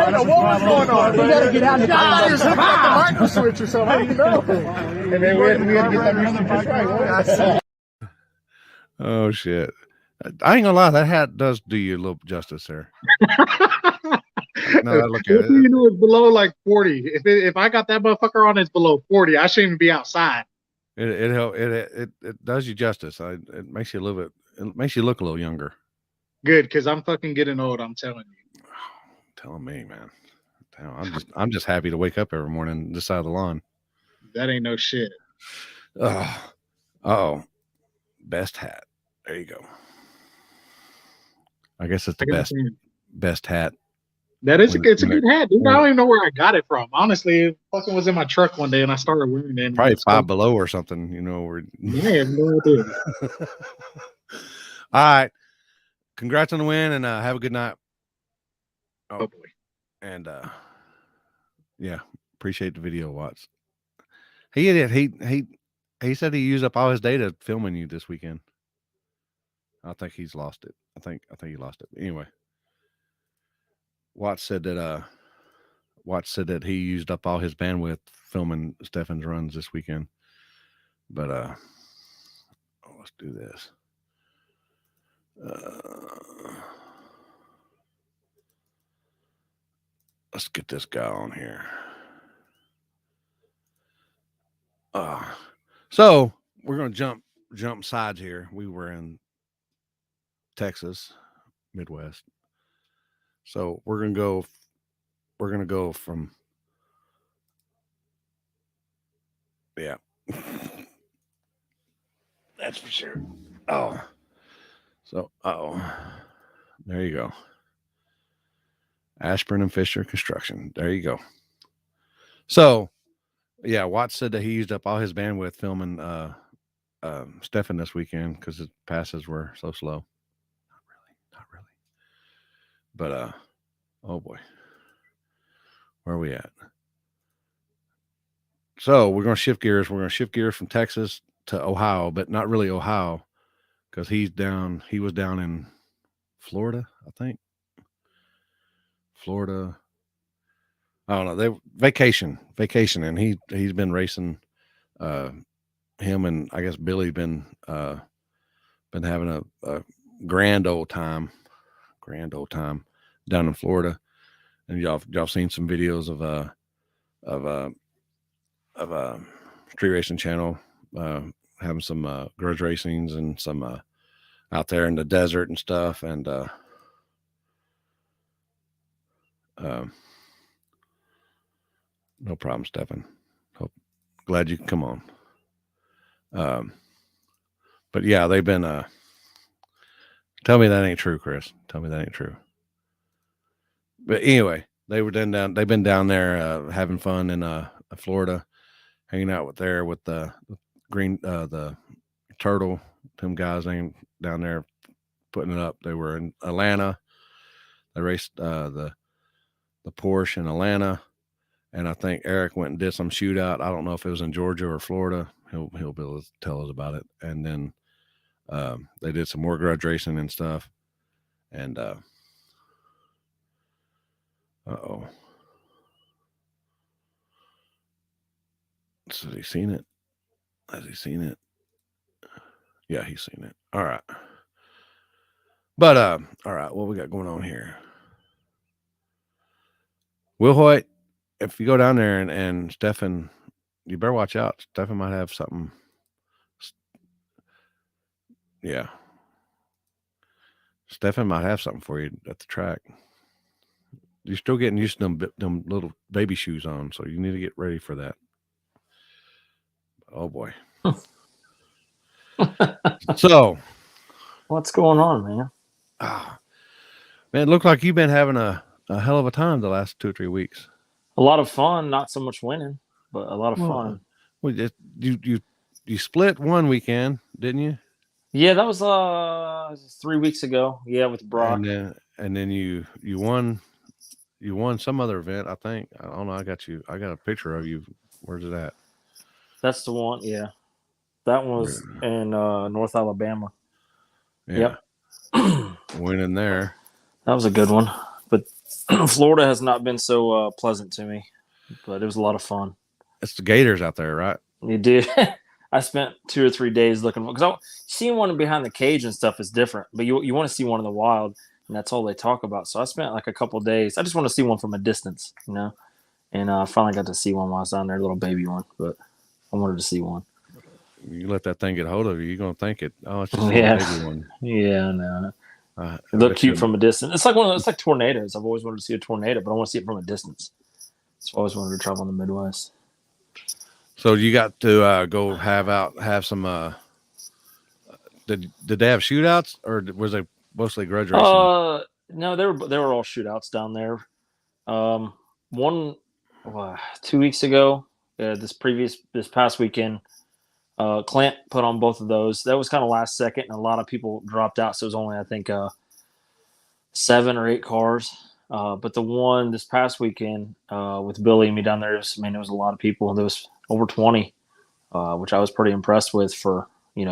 don't know what was going on. You gotta get out and God, it's like the micro switch or something. How do you know? And then we had to get that music just right. Oh shit! I ain't gonna lie, that hat does do you a little justice there. Now I look at it. You know, it's below like 40. If I got that motherfucker on, it's below 40. I shouldn't even be outside. It does you justice. It makes you a little bit. It makes you look a little younger. Good, because I'm fucking getting old. I'm telling you. Telling me, man. I'm just happy to wake up every morning this side of the lawn. That ain't no shit. Oh, best hat. There you go. I guess it's the best hat. That is it's a good hat, dude. I don't even know where I got it from. Honestly, it fucking was in my truck one day and I started wearing it. Probably Five Below or something, you know. Yeah, I have no idea. All right. Congrats on the win and have a good night. Oh boy. And yeah, appreciate the video, Watts. He said he used up all his data filming you this weekend. I think he's lost it. I think he lost it. Anyway, Watts said that he used up all his bandwidth filming Stefan's runs this weekend. But let's do this. Let's get this guy on here. So we're gonna jump sides here. We were in Texas, Midwest. So we're gonna go from that's for sure. There you go. Ashburn and Fisher Construction. There you go. So yeah, Watts said that he used up all his bandwidth filming Stefan this weekend because his passes were so slow. Not really. But oh boy, where are we at? So we're gonna shift gears. We're gonna shift gears from Texas to Ohio, but not really Ohio, because he was down in Florida, I think. Florida. I don't know. They vacation, and he's been racing. Him and I guess Billy been having a grand old time down in Florida, and y'all seen some videos of Street Racing Channel having some grudge racings and some out there in the desert and stuff, and no problem, Stefan. Glad you can come on. But yeah, they've been tell me that ain't true, Chris. Tell me that ain't true. But anyway, they've been down there having fun in Florida, hanging out with the green the turtle. Them guys ain't down there putting it up. They were in Atlanta. They raced the Porsche in Atlanta. And I think Eric went and did some shootout. I don't know if it was in Georgia or Florida. He'll be able to tell us about it. And then they did some more grudge racing and stuff. And Uh-oh. So has he seen it? Has he seen it? Yeah, he's seen it. All right. But all right, what we got going on here? Will Hoyt, if you go down there and Stefan, you better watch out. Stefan might have something. Yeah. Stefan might have something for you at the track. You're still getting used to them little baby shoes on, so you need to get ready for that. Oh boy. So, what's going on, man? Man, it looked like you've been having a hell of a time the last 2 or 3 weeks. A lot of fun, not so much winning, but a lot of fun. Well, you split one weekend, didn't you? Yeah, that was 3 weeks ago. Yeah, with Brock. And then you won some other event, I think. I don't know. I got a picture of you. Where's it at? That's the one. Yeah, that one was in North Alabama. Yeah. Yep. Winning there. That was a good one. But Florida has not been so pleasant to me. But it was a lot of fun. It's the Gators out there, right? You did. I spent 2 or 3 days looking because seeing one behind the cage and stuff is different. But you want to see one in the wild, and that's all they talk about. So I spent like a couple of days. I just want to see one from a distance, And I finally got to see one while I was down there, a little baby one. But I wanted to see one. You let that thing get a hold of you, you're gonna think it. Oh, it's just a baby one. Yeah, no. It looked cute from a distance. It's like it's like tornadoes. I've always wanted to see a tornado, but I want to see it from a distance. So I always wanted to travel in the Midwest. So you got to go have some. Did they have shootouts or was it mostly grudge racing? No, they were all shootouts down there. 2 weeks ago, this past weekend, Clint put on both of those. That was kind of last second, and a lot of people dropped out. So it was only, I think, 7 or 8 cars. But the one this past weekend with Billy and me down there, it was a lot of people. There was over 20, which I was pretty impressed with for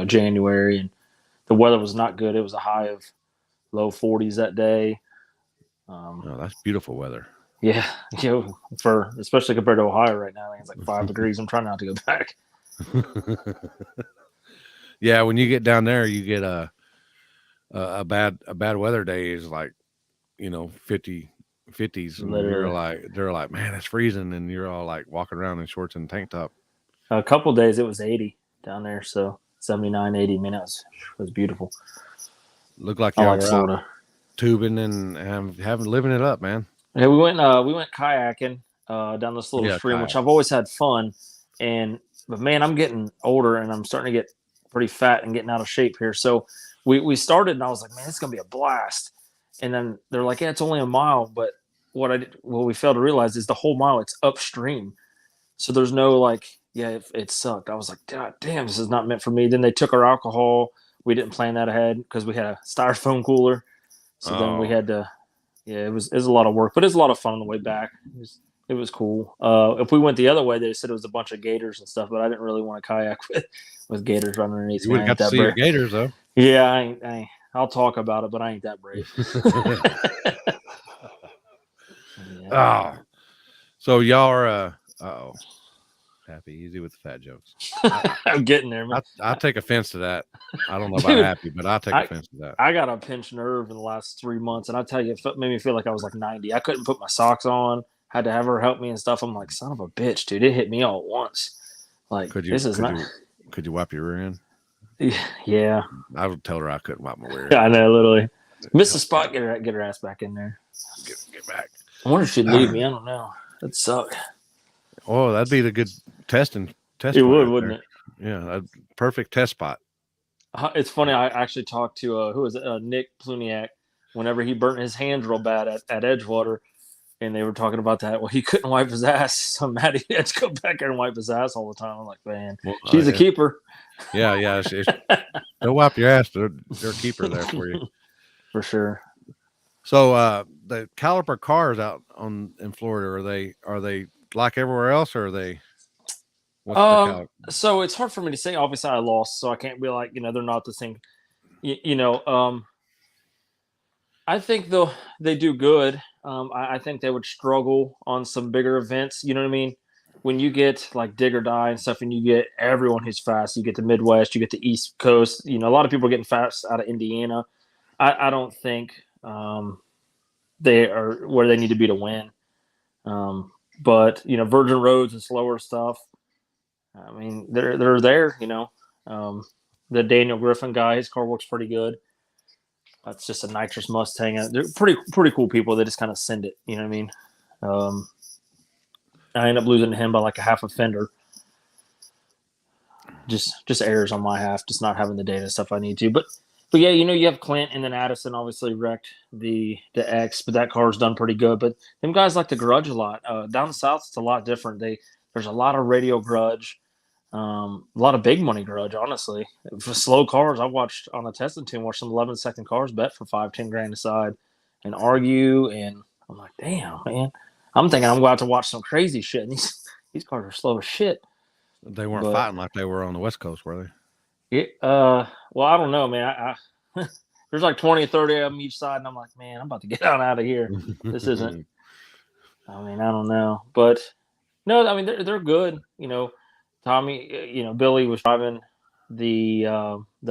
January, and the weather was not good. It was a high of low 40s that day. That's beautiful weather. Yeah, for especially compared to Ohio right now, I think it's like 5 degrees. I'm trying not to go back. Yeah, when you get down there, you get a bad weather day is like 50s, and they're like, man, it's freezing, and you're all like walking around in shorts and tank top. A couple of days it was 80 down there, so 79, 80 minutes was beautiful. Looked like y'all were out tubing and having living it up, man. Yeah, we went kayaking down this little stream, which I've always had fun. But man, I'm getting older and I'm starting to get pretty fat and getting out of shape here. So we started and I was like, man, it's gonna be a blast. And then they're like, yeah, it's only a mile. But what we failed to realize is the whole mile it's upstream. So there's no it sucked. I was like, God damn, this is not meant for me. Then they took our alcohol. We didn't plan that ahead because we had a styrofoam cooler. So then we had to. Yeah, it was a lot of work, but it was a lot of fun on the way back. It was cool. If we went the other way, they said it was a bunch of gators and stuff, but I didn't really want to kayak with gators running underneath me. You would have got to see your gators, though. Yeah, I'll talk about it, but I ain't that brave. Yeah. Oh, so y'all are happy, easy with the fat jokes. I'm getting there, man. I take offense to that. I don't know about happy, but I take offense to that. I got a pinched nerve in the last 3 months, and I tell you, it made me feel like I was like 90. I couldn't put my socks on. Had to have her help me and stuff. I'm like, son of a bitch, dude! It hit me all at once. Like, Could you wipe your rear end? Yeah. I would tell her I couldn't wipe my rear end. I know, literally. Miss a spot, get her ass back in there. Get back. I wonder if she'd leave me. I don't know. That'd suck. Oh, that'd be the good test. It would, wouldn't it? Yeah, a perfect test spot. It's funny. I actually talked to who was it? Nick Pluniak whenever he burnt his hands real bad at Edgewater, and they were talking about that. Well, he couldn't wipe his ass, so Maddie had to go back there and wipe his ass all the time. I'm like, man, she's a keeper. Yeah. They'll wipe your ass. They're a keeper there for you, for sure. So the caliper cars out in Florida, are they like everywhere else, or are they? So it's hard for me to say. Obviously, I lost, so I can't be like, they're not the same. I think they do good. I think they would struggle on some bigger events. You know what I mean? When you get like dig or die and stuff, and you get everyone who's fast, you get the Midwest, you get the East Coast. You know, a lot of people are getting fast out of Indiana. I don't think they are where they need to be to win. But you know, virgin roads and slower stuff. I mean, they're there. You know, the Daniel Griffin guy, his car works pretty good. That's just a nitrous Mustang. They're pretty cool people. They just kind of send it. You know what I mean? I end up losing to him by like a half a fender. Just errors on my half, just not having the data stuff I need to. But yeah, you know, you have Clint and then Addison obviously wrecked the X, but that car's done pretty good. But them guys like to grudge a lot. Down south, it's a lot different. There's a lot of radio grudge. A lot of big money grudge, honestly. For slow cars, I watched on the testing team, watched some 11-second cars bet for 5-10 grand aside and argue. And I'm like, damn, man. I'm thinking I'm going to watch some crazy shit. And these cars are slow as shit. They weren't fighting like they were on the West Coast, were they? Well, I don't know, man. There's like 20 or 30 of them each side. And I'm like, man, I'm about to get out of here. This isn't. I mean, I don't know. But no, I mean, they're good, you know. Tommy, you know, Billy was driving the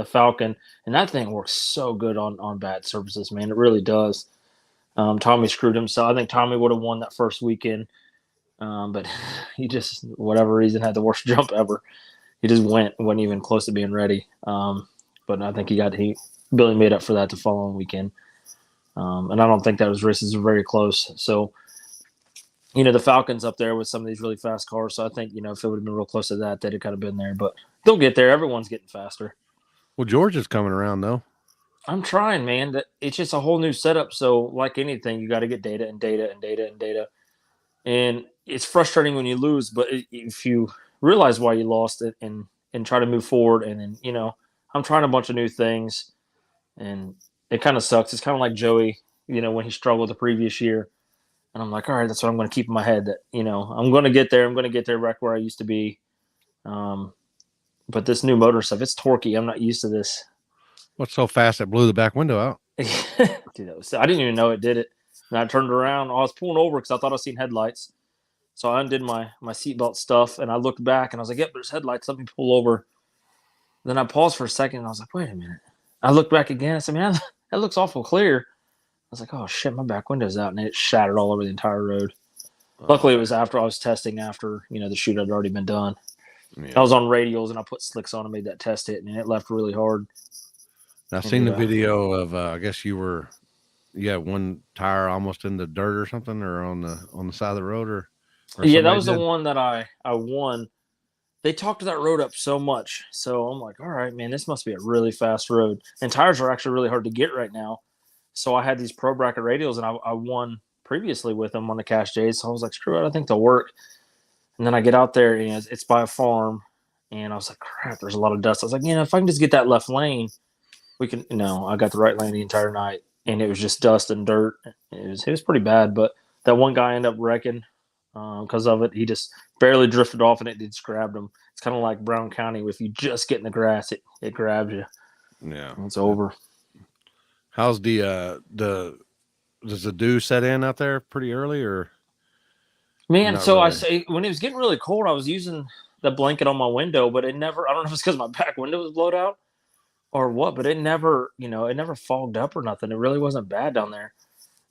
Falcon, and that thing works so good on bad surfaces, man. It really does. Tommy screwed himself. I think Tommy would have won that first weekend, but he just, whatever reason, had the worst jump ever. He just wasn't even close to being ready. But I think Billy made up for that the following weekend, and I don't think that was races were very close. So. You know, the Falcons up there with some of these really fast cars. So I think, you know, if it would have been real close to that, they'd have kind of been there. But they'll get there. Everyone's getting faster. Well, Georgia's coming around, though. I'm trying, man. It's just a whole new setup. So, like anything, you got to get data and data and data and data. And it's frustrating when you lose. But if you realize why you lost it and try to move forward, and then, you know, I'm trying a bunch of new things. And it kind of sucks. It's kind of like Joey, you know, when he struggled the previous year. And I'm like, all right, that's what I'm going to keep in my head. That, you know, I'm going to get there. I'm going to get there back where I used to be. But this new motor stuff, it's torquey. I'm not used to this. What's so fast it blew the back window out? Dude, I didn't even know it did it. And I turned around. I was pulling over because I thought I seen headlights. So I undid my seatbelt stuff, and I looked back, and I was like, yep, there's headlights. Let me pull over. Then I paused for a second, and I was like, wait a minute. I looked back again. I said, man, that looks awful clear. I was like, oh, shit, my back window's out, and it shattered all over the entire road. Luckily, it was after I was testing after, you know, the shoot had already been done. Yeah. I was on radials, and I put slicks on and made that test hit, and it left really hard. I've seen the video of, I guess you had one tire almost in the dirt or something, or on the side of the road, or yeah, that was the one that I won. They talked that road up so much, so I'm like, all right, man, this must be a really fast road. And tires are actually really hard to get right now. So I had these pro bracket radials, and I won previously with them on the Cash J's. So I was like, screw it, I think they'll work. And then I get out there, and it's by a farm, and I was like, crap, there's a lot of dust. I was like, you know, if I can just get that left lane, we can. No, I got the right lane the entire night, and it was just dust and dirt. It was pretty bad, but that one guy ended up wrecking because of it. He just barely drifted off, and it just grabbed him. It's kind of like Brown County. If you just get in the grass, it grabs you. Yeah, it's over. How's does the dew set in out there pretty early, or? Man, so really? I say when it was getting really cold, I was using the blanket on my window, but it never. I don't know if it's because my back window was blowed out or what, but it never fogged up or nothing. It really wasn't bad down there.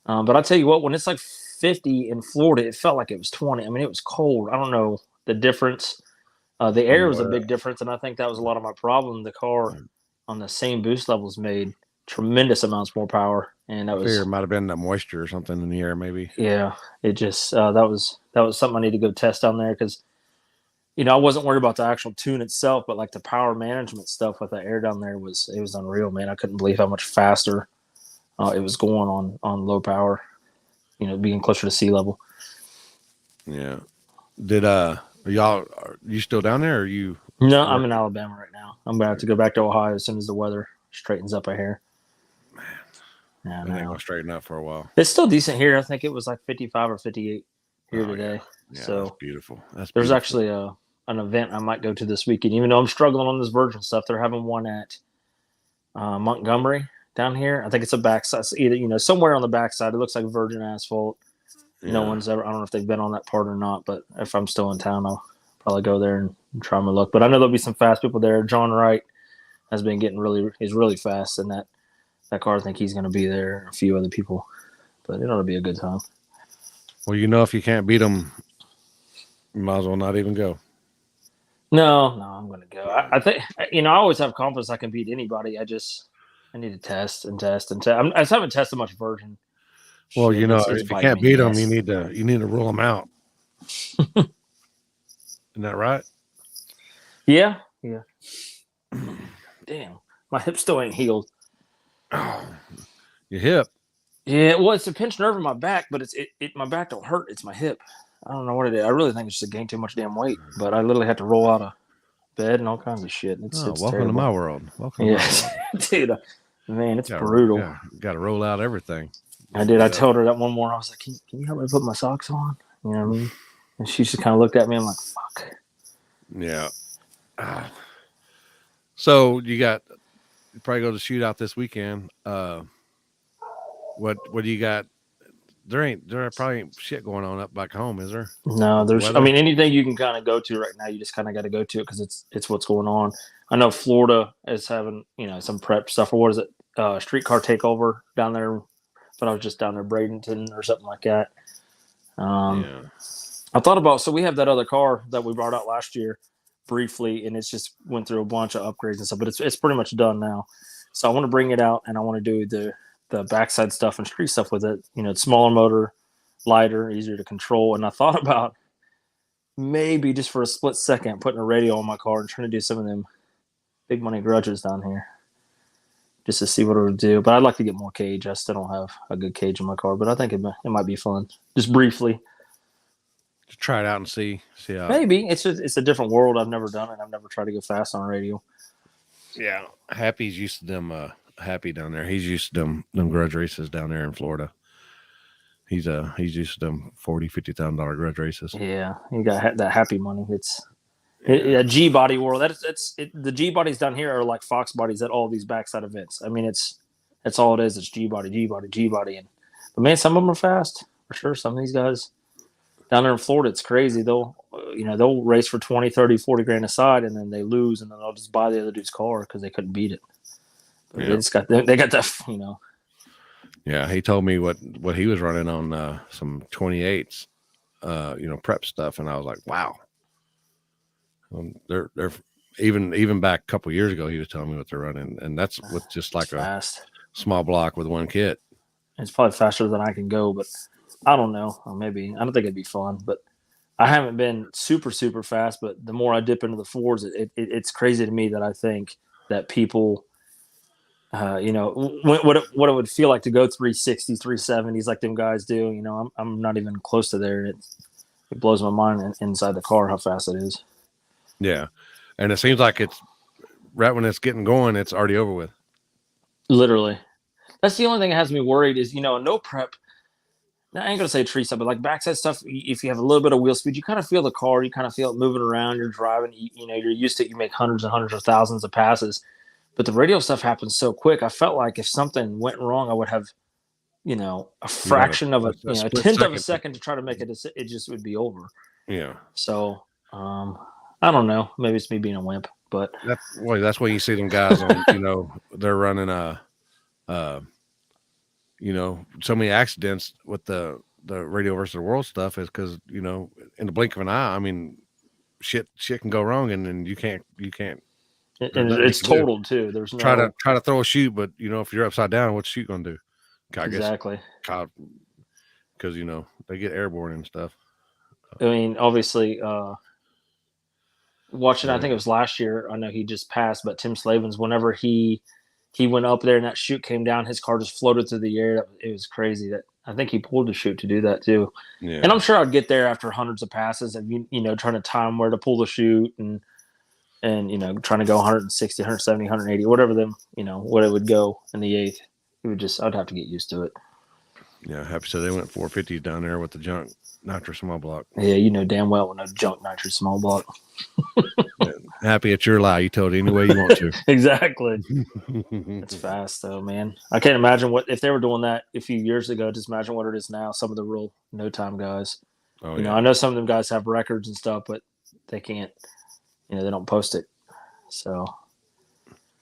But I tell you what, when it's like 50 in Florida, it felt like it was 20. I mean, it was cold. I don't know the difference. The air was a big difference, and I think that was a lot of my problem. The car on the same boost levels made tremendous amounts more power, and that was. It might have been the moisture or something in the air, maybe. Yeah, it just that was something I need to go test down there because, you know, I wasn't worried about the actual tune itself, but like the power management stuff with the air down there was unreal, man. I couldn't believe how much faster it was going on low power, you know, being closer to sea level. Yeah. Did are you still down there, or are you? No, I'm in Alabama right now. I'm gonna have to go back to Ohio as soon as the weather straightens up. I hear. Man, I ain't gonna straighten up for a while. It's still decent here. I think it was like 55 or 58 here today. Yeah, so that's beautiful. There's actually an event I might go to this weekend. Even though I'm struggling on this virgin stuff, they're having one at Montgomery down here. I think it's a backside, either somewhere on the backside. It looks like virgin asphalt. Yeah. No one's ever. I don't know if they've been on that part or not. But if I'm still in town, I'll probably go there and try my luck. But I know there'll be some fast people there. John Wright has been he's really fast in that car. I think he's going to be there. A few other people, but it ought to be a good time. Well, if you can't beat them, you might as well not even go. No, I'm going to go. I think I always have confidence I can beat anybody. I need to test and test and test. I just haven't tested much virgin. Well, Shit, if you can't beat them, you need to rule them out. Isn't that right? Yeah. Damn, my hip still ain't healed. Oh, your hip. Yeah, well, it's a pinched nerve in my back, but my back don't hurt. It's my hip. I don't know what it is. I really think it's just gained too much damn weight. But I literally had to roll out of bed and all kinds of shit. It's welcome terrible. to my world. Welcome. Yes, dude. Man, it's brutal. Got to roll out everything. I did. I told her that one morning. I was like, "Can you help me put my socks on?" You know what I mean? And she just kind of looked at me. I'm like, "Fuck." Yeah. So you probably go to shootout this weekend. What do you got? There probably ain't shit going on up back home, is there? No, there's. I mean, anything you can kind of go to right now, you just kind of got to go to it because it's what's going on. I know Florida is having some prep stuff, or what is it? Streetcar takeover down there. But I was just down there, Bradenton or something like that. Yeah. I thought about, so we have that other car that we brought out last year briefly, and it's just went through a bunch of upgrades and stuff, but it's pretty much done now. So I want to bring it out, and I want to do the backside stuff and street stuff with it. It's smaller motor, lighter, easier to control. And I thought about maybe just for a split second putting a radio on my car and trying to do some of them big money grudges down here, just to see what it would do. But I'd like to get more cage. I still don't have a good cage in my car, but I think it might be fun. Just briefly. Just try it out and see how. Maybe. It's a different world. I've never done it. I've never tried to go fast on a radio. Yeah. Happy's used to them, Happy down there. He's used to them grudge races down there in Florida. He's used to them $40,000-$50,000 grudge races. Yeah. You got that Happy money. It's a G body world. The G bodies down here are like Fox bodies at all these backside events. I mean, that's all it is. It's G body. But man, some of them are fast for sure. Some of these guys down there in Florida, it's crazy. They'll race for 20, 30, 40 grand a side, and then they lose, and then they'll just buy the other dude's car because they couldn't beat it. But they got that. Yeah, he told me what he was running on some 28s, prep stuff, and I was like, wow. They're even back a couple years ago, he was telling me what they're running, and that's with just like fast. A small block with one kit. It's probably faster than I can go, but I don't know. Or maybe I don't think it'd be fun, but I haven't been super, super fast. But the more I dip into the fours, it's crazy to me that I think that people, what it would feel like to go 360s, 370s like them guys do. I'm not even close to there. It blows my mind inside the car how fast it is. Yeah, and it seems like it's right when it's getting going, it's already over with. Literally, that's the only thing that has me worried is no prep. I ain't gonna say tree stuff, but like backside stuff. If you have a little bit of wheel speed, you kind of feel the car. You kind of feel it moving around. You're driving. You're used to it. You make hundreds and hundreds of thousands of passes, but the radio stuff happens so quick. I felt like if something went wrong, I would have, a fraction of a tenth of a second to try to make it. It just would be over. Yeah. So. I don't know. Maybe it's me being a wimp, but that's why you see them guys on. They're running so many accidents with the radio versus the world stuff is because in the blink of an eye, I mean, shit can go wrong, and then you can't. And it's totaled too. There's no try to throw a chute, but if you're upside down, what's the chute gonna do? Exactly. Because they get airborne and stuff. I mean, obviously. Watching, I think it was last year. I know he just passed, but Tim Slavens, whenever he went up there and that chute came down, his car just floated through the air. It was crazy. That I think he pulled the chute to do that too. Yeah. And I'm sure I'd get there after hundreds of passes and trying to time where to pull the chute and trying to go 160, 170, 180, whatever what it would go in the eighth. I'd have to get used to it. Yeah, happy so they went 450 down there with the junk nitro small block. Yeah, damn well with no junk nitro small block. Happy it's your lie. You told it any way you want to. Exactly. It's fast though, man. I can't imagine what if they were doing that a few years ago. Just imagine what it is now. Some of the real no time guys. Oh, You know, yeah. I know some of them guys have records and stuff, but they can't. You know, they don't post it. So.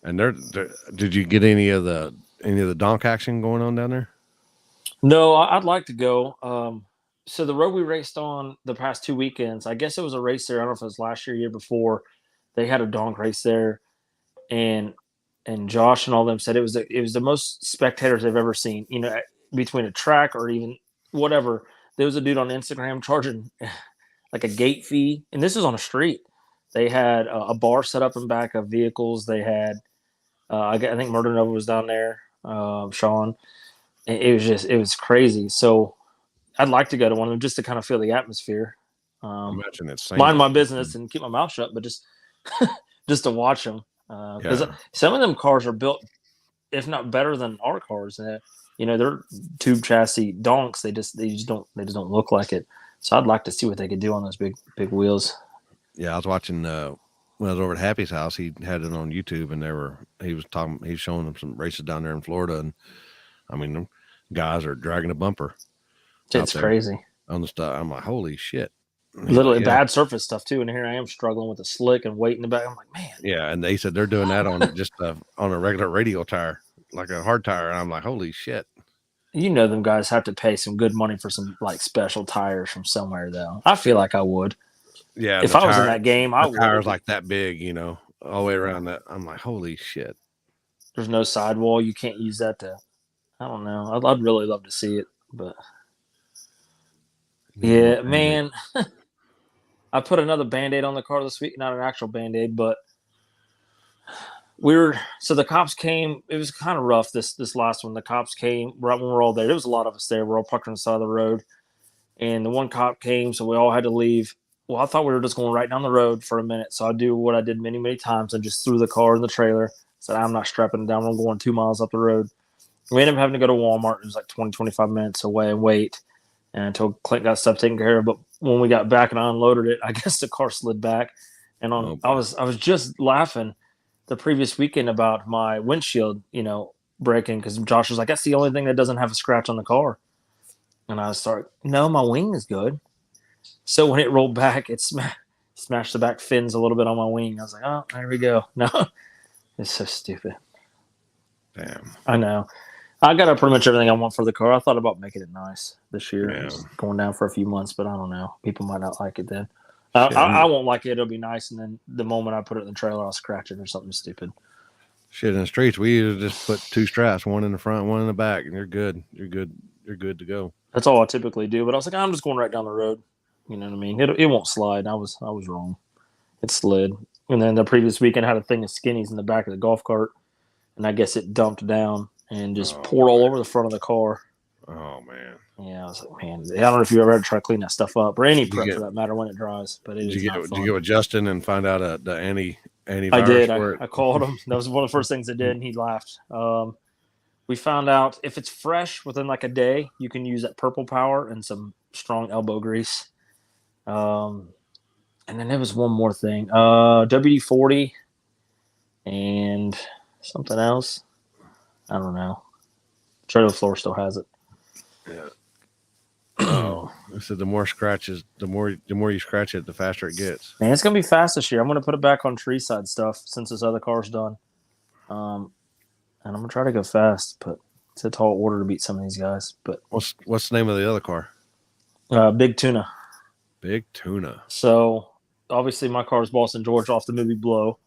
And did you get any of the donk action going on down there? No, I'd like to go. So the road we raced on the past 2 weekends, I guess it was a race there. I don't know if it was last year, year before. They had a donk race there, and Josh and all them said it was the most spectators they've ever seen. You know, between a track or even whatever. There was a dude on Instagram charging like a gate fee, and this is on a street. They had a bar set up in back of vehicles. They had, I think Murder Nova was down there. Sean. It was crazy. So I'd like to go to one of them just to kind of feel the atmosphere. Imagine it's Mind my business and keep my mouth shut, but just just to watch them because some of them cars are built, if not better than our cars. You know, they're tube chassis donks. They just don't look like it. So I'd like to see what they could do on those big wheels. Yeah, I was watching when I was over at Happy's house. He had it on YouTube, and he was showing them some races down there in Florida, and I mean, them guys are dragging a bumper. It's crazy on the stuff. I'm like, holy shit! Literally bad surface stuff too. And here I am struggling with the slick and weight in the back. I'm like, man. Yeah, and they said they're doing that on just on a regular radial tire, like a hard tire. And I'm like, holy shit! You know, them guys have to pay some good money for some like special tires from somewhere, though. I feel like I would. Yeah, if I was in that game, I would. Tires like that big, you know, all the way around that. I'm like, holy shit! There's no sidewall. You can't use that to. I don't know. I'd really love to see it, but yeah, man. I put another Band-Aid on the car this week. Not an actual Band-Aid, but so the cops came. It was kind of rough. This last one. The cops came right when we were all there. There was a lot of us there. We're all parked on the side of the road, and the one cop came, so we all had to leave. Well, I thought we were just going right down the road for a minute, so I do what I did many times. I just threw the car in the trailer. Said, I'm not strapping it down. I'm going 2 miles up the road. We ended up having to go to Walmart. It was like 25 minutes away and wait until Clint got stuff taken care of. But when we got back and I unloaded it, I guess the car slid back. And I was just laughing the previous weekend about my windshield, you know, breaking because Josh was like, that's the only thing that doesn't have a scratch on the car. And I started, no, my wing is good. So when it rolled back, it smashed the back fins a little bit on my wing. I was like, oh, there we go. No, it's so stupid. Damn. I know. I got pretty much everything I want for the car. I thought about making it nice this year. Yeah. Just going down for a few months, but I don't know. People might not like it then. I won't like it. It'll be nice, and then the moment I put it in the trailer, I'll scratch it or something stupid. Shit, in the streets, we usually just put 2 straps, one in the front, one in the back, and you're good. You're good to go. That's all I typically do. But I was like, I'm just going right down the road. You know what I mean? It won't slide. I was wrong. It slid. And then the previous weekend I had a thing of skinnies in the back of the golf cart, and I guess it dumped down and just poured all over the front of the car. Oh, man. Yeah, I was like, man, I don't know if you ever had to try to clean that stuff up or any prep for that matter when it dries. But did you go with Justin and find out the antivirus? I did. I called him. That was one of the first things I did, and he laughed. We found out if it's fresh within like a day, you can use that Purple Power and some strong elbow grease. And then there was one more thing, WD-40 and something else. I don't know. Trailer Floor still has it. Yeah. Oh, I said the more scratches, the more you scratch it, the faster it gets. Man, it's gonna be fast this year. I'm gonna put it back on tree side stuff since this other car's done. And I'm gonna try to go fast, but it's a tall order to beat some of these guys. But what's the name of the other car? Big Tuna. Big Tuna. So obviously my car is Boston George off the movie Blow.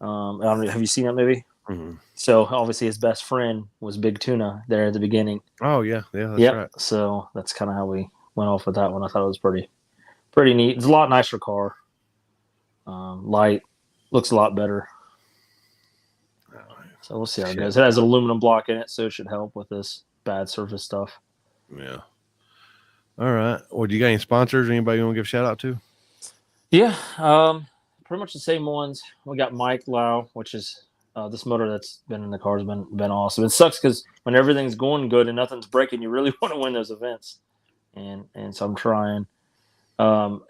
I don't know, have you seen that movie? Mm-hmm. So obviously his best friend was Big Tuna there at the beginning. Oh yeah, that's right. So that's kind of how we went off with that one. I thought it was pretty neat. It's a lot nicer car. Light, looks a lot better. So we'll see how it goes. It has an aluminum block in it, so it should help with this bad surface stuff. Yeah. All right. Well, do you got any sponsors? Anybody you want to give a shout out to? Yeah. Pretty much the same ones. We got Mike Lau, which is this motor that's been in the car has been awesome. It sucks because when everything's going good and nothing's breaking, you really want to win those events. And so I'm trying.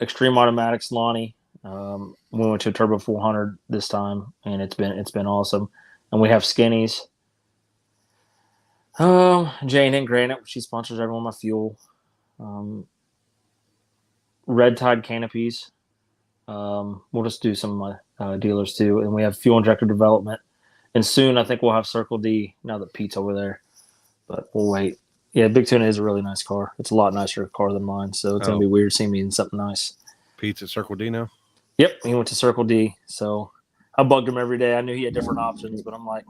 Extreme Automatics, Lonnie, We went to a Turbo 400 this time, and it's been awesome. And we have skinnies. Jane and Granite, she sponsors everyone my fuel. Red Tide canopies. We'll just do some of my dealers too, and we have fuel injector development. And soon, I think we'll have Circle D. Now that Pete's over there, but we'll wait. Yeah, Big Tuna is a really nice car. It's a lot nicer car than mine, so it's gonna be weird seeing me in something nice. Pete's at Circle D now? Yep, he went to Circle D. So I bugged him every day. I knew he had different options, but I'm like,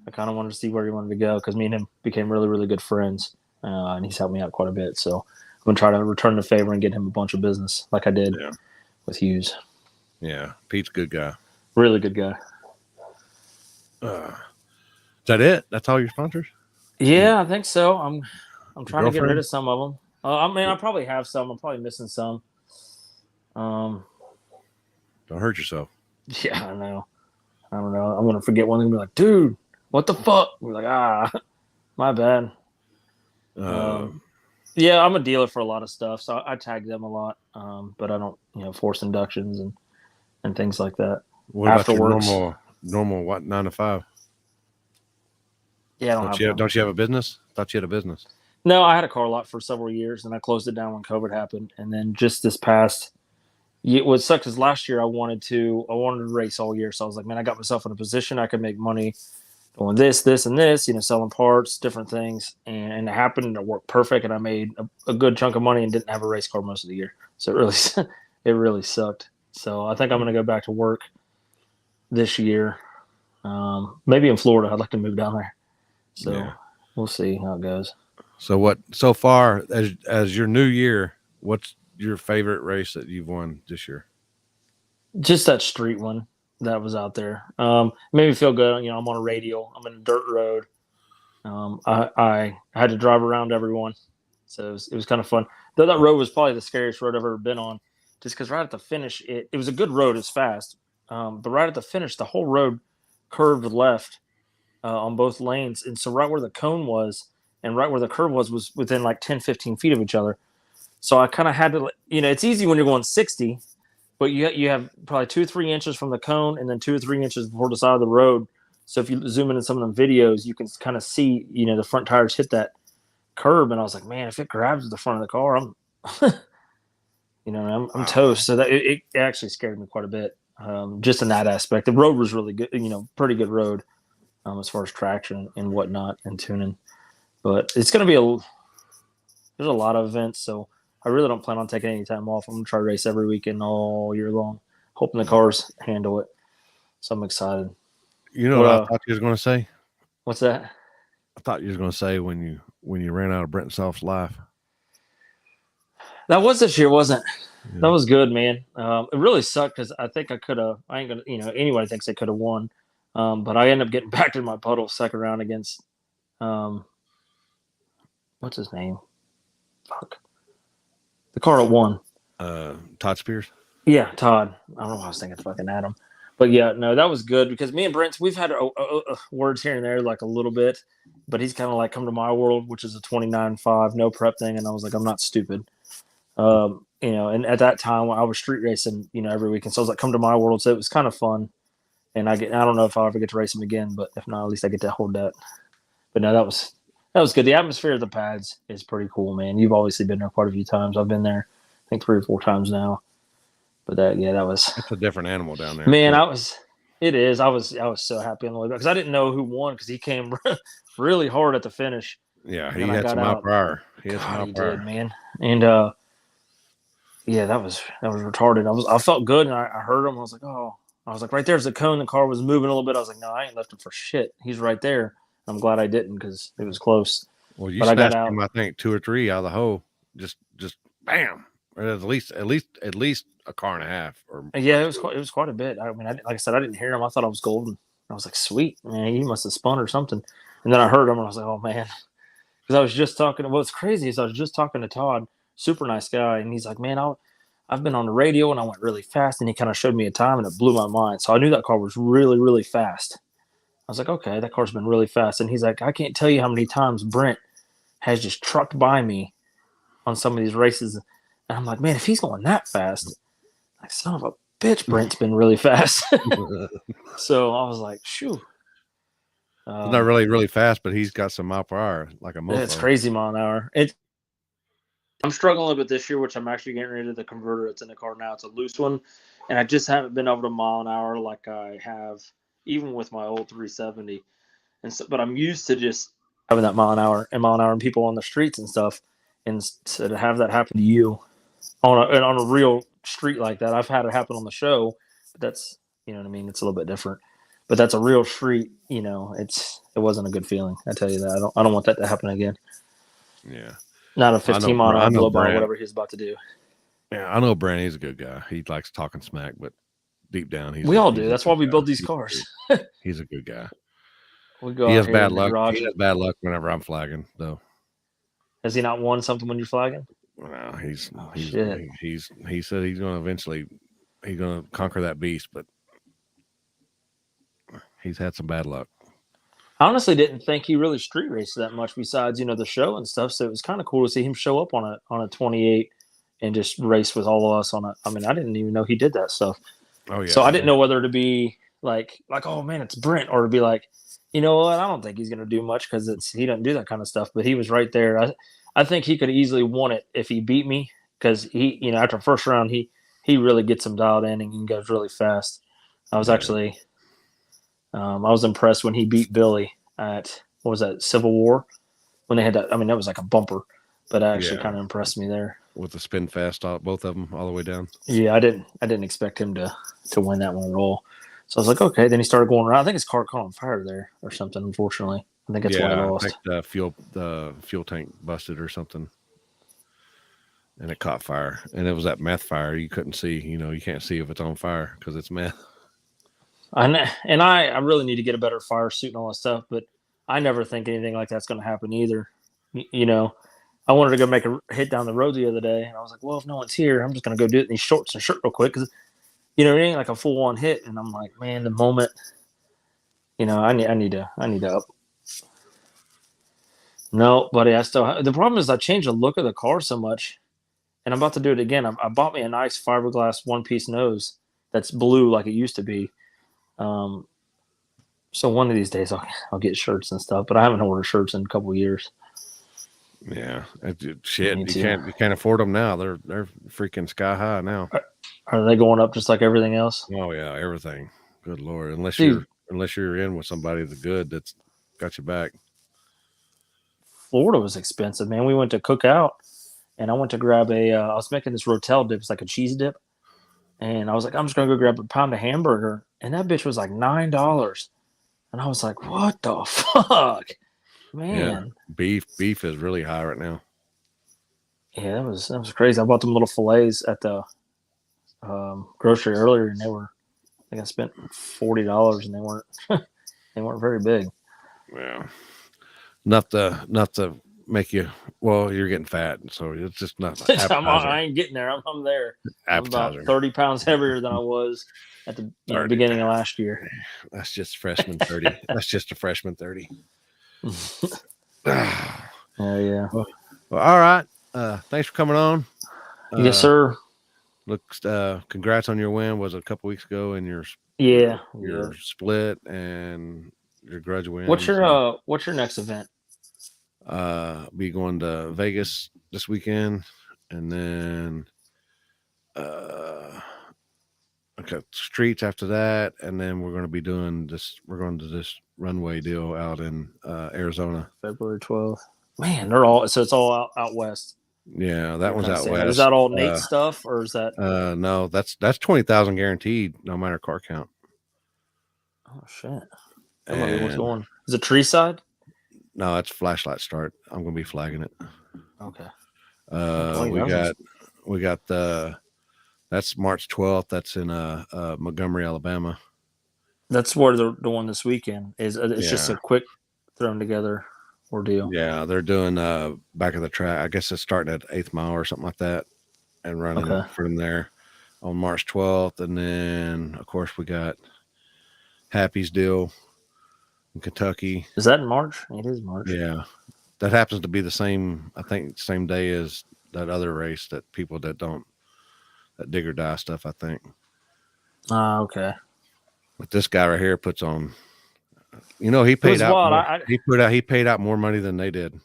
I kind of wanted to see where he wanted to go because me and him became really, really good friends, and he's helped me out quite a bit. So I'm gonna try to return the favor and get him a bunch of business like I did with Hughes. Yeah, Pete's a good guy. Really good guy. Is that it? That's all your sponsors? Yeah, I think so. I'm trying to get rid girlfriend? of some of them. I mean, I probably have some. I'm probably missing some. Don't hurt yourself. Yeah, I know. I don't know. I'm gonna forget one and be like, dude, what the fuck? We're like, my bad. Yeah, I'm a dealer for a lot of stuff, so I tag them a lot. But I don't, force inductions and things like that. What about Afterwards. your normal what 9 to 5? Yeah, I don't have one. Don't you have a business? Thought you had a business. No, I had a car lot for several years, and I closed it down when COVID happened. And then just this past, what sucked is last year I wanted to race all year. So I was like, man, I got myself in a position I could make money doing this, and this, selling parts, different things. And it happened, and it worked perfect. And I made a good chunk of money and didn't have a race car most of the year. So it really sucked. So I think I'm going to go back to work this year. Maybe in Florida. I'd like to move down there. So we'll see how it goes. So far as your new year, what's your favorite race that you've won this year? Just that street one that was out there. It made me feel good. I'm on a radial. I'm in a dirt road. I had to drive around everyone. So it was kind of fun. Though that road was probably the scariest road I've ever been on, just because right at the finish, it was a good road. It's fast. But right at the finish, the whole road curved left on both lanes. And so right where the cone was and right where the curve was within like 10, 15 feet of each other. So I kind of had to, it's easy when you're going 60, but you have probably 2 or 3 inches from the cone and then 2 or 3 inches before the side of the road. So if you zoom in some of them videos, you can kind of see, the front tires hit that curb. And I was like, man, if it grabs the front of the car, I'm toast. So that it actually scared me quite a bit. Just in that aspect. The road was really good, pretty good road as far as traction and whatnot and tuning. But it's going to be there's a lot of events, so I really don't plan on taking any time off. I'm going to try to race every weekend all year long, hoping the cars handle it. So I'm excited. You know what I thought you was going to say? What's that? I thought you was going to say when you ran out of Brent Self's life. That was this year, wasn't it? Yeah. That was good, man. It really sucked because I think I could have. I ain't gonna, anybody thinks they could have won, but I ended up getting back in my puddle second round against, what's his name? Fuck. The car that won. Todd Spears. Yeah, Todd. I don't know why I was thinking fucking Adam, but yeah, no, that was good because me and Brent, we've had words here and there like a little bit, but he's kind of like come to my world, which is a 29.5 no prep thing, and I was like, I'm not stupid. And at that time I was street racing, every weekend. So I was like, come to my world. So it was kind of fun. And I don't know if I'll ever get to race him again, but if not, at least I get to hold that. But no, that was good. The atmosphere of the pads is pretty cool, man. You've obviously been there quite a few times. I've been there, I think 3 or 4 times now. But that's a different animal down there. Man, I was so happy on the way back because I didn't know who won because he came really hard at the finish. Yeah, he had some mile per hour. He did, man. And yeah, that was retarded. I felt good, and I heard him. I was like, right there's the cone. The car was moving a little bit. I was like, no, I ain't left him for shit. He's right there. I'm glad I didn't because it was close. Well, you snatched him, I think, 2 or 3 out of the hole. Just bam. At least a car and a half. Yeah, it was quite a bit. I mean, like I said, I didn't hear him. I thought I was golden. I was like, sweet, man, he must have spun or something. And then I heard him, and I was like, oh man, because I was just talking. What's crazy is I was just talking to Todd, super nice guy, and he's like, man, I've been on the radio and I went really fast, and he kind of showed me a time, and it blew my mind. So I knew that car was really, really fast. I was like, okay, that car's been really fast. And he's like, I can't tell you how many times Brent has just trucked by me on some of these races. And I'm like, man, if he's going that fast, like son of a, bitch, Brent's been really fast. So I was like, shoo. He's not really fast, but he's got some mile per hour, like a mofo. It's crazy mile an hour. I'm struggling a little bit this year, which I'm actually getting rid of the converter that's in the car now. It's a loose one, and I just haven't been over to mile an hour like I have even with my old 370. And so, but I'm used to just having that mile an hour and people on the streets and stuff. And so to have that happen to you on a real street like that, I've had it happen on the show, but that's, you know what I mean? It's a little bit different, but that's a real street. You know, it wasn't a good feeling. I tell you that. I don't want that to happen again. Yeah. Not a 15 mile an hour blow by whatever he's about to do. Yeah, I know Brent. He's a good guy. He likes talking smack, but deep down, we all do. That's why we build these cars. He's a good guy. We go. He has bad luck. He has bad luck whenever I'm flagging, though. Has he not won something when you're flagging? Well, he said he's going to conquer that beast, but he's had some bad luck. I honestly didn't think he really street raced that much besides, the show and stuff. So it was kind of cool to see him show up on a 28 and just race with all of us on it. I mean, I didn't even know he did that stuff. Oh yeah. So I didn't know whether to be like, oh man, it's Brent, or to be like, you know what? I don't think he's going to do much because he doesn't do that kind of stuff. But he was right there. I think he could easily won it if he beat me because he, after the first round, he really gets him dialed in and he goes really fast. I was actually, I was impressed when he beat Billy at, what was that, Civil War? When they had that, I mean, that was like a bumper, but it actually kind of impressed me there. With the spin fast, both of them all the way down. Yeah, I didn't expect him to win that one at all. So I was like, okay. Then he started going around. I think his car caught on fire there or something. Unfortunately, I think that's why I lost. I think the fuel tank busted or something, and it caught fire. And it was that meth fire. You couldn't see. You can't see if it's on fire because it's meth. I really need to get a better fire suit and all that stuff, but I never think anything like that's going to happen either. I wanted to go make a hit down the road the other day, and I was like, well, if no one's here, I'm just going to go do it in these shorts and shirt real quick because, it ain't like a full-on hit. And I'm like, man, the moment, I need to up. No, buddy, the problem is I changed the look of the car so much, and I'm about to do it again. I bought me a nice fiberglass one-piece nose that's blue like it used to be. So one of these days I'll get shirts and stuff, but I haven't ordered shirts in a couple of years. Yeah, shit, you can't afford them now. They're freaking sky high now. Are they going up just like everything else? Oh yeah, everything. Good Lord, unless you're in with somebody that's good that's got your back. Florida was expensive, man. We went to Cookout, and I went to grab I was making this Rotel dip, it's like a cheese dip, and I was like, I'm just gonna go grab a pound of hamburger, and that bitch was like $9, and I was like, what the fuck, man? Yeah. Beef is really high right now. Yeah, that was crazy. I bought them little fillets at the grocery earlier, and I think I spent $40, and they weren't very big. Yeah, not to make you. Well, you're getting fat, so it's just not. I ain't getting there. I'm there. I'm about 30 pounds heavier than I was at the beginning of last year. That's just freshman 30. That's just a freshman 30. Yeah. Well, all right. Thanks for coming on. Yes, sir. Looks. Congrats on your win. Was a couple weeks ago, and your split and your grudge win. What's your next event? Be going to Vegas this weekend, and then streets after that, and then we're going to be doing this. We're going to this runway deal out in Arizona, February 12th. Man, it's all out west. Yeah, that one's out west. Is that all Nate stuff, or is that? No, that's 20,000 guaranteed, no matter car count. Oh shit! What's going? Is it tree side? No, it's flashlight start. I'm gonna be flagging it. Okay. We got that's March 12th. That's in Montgomery, Alabama. That's where the one this weekend is. It's just a quick thrown together ordeal. Yeah, they're doing back of the track. I guess it's starting at 8th mile or something like that, and running from there on March 12th. And then of course we got Happy's deal in Kentucky. Is that in March? It is March. Yeah, that happens to be the same. I think same day as that other race that people that dig or die stuff. I think. Okay. But this guy right here puts on. You know, he It was paid out. wild. More, he paid out more money than they did.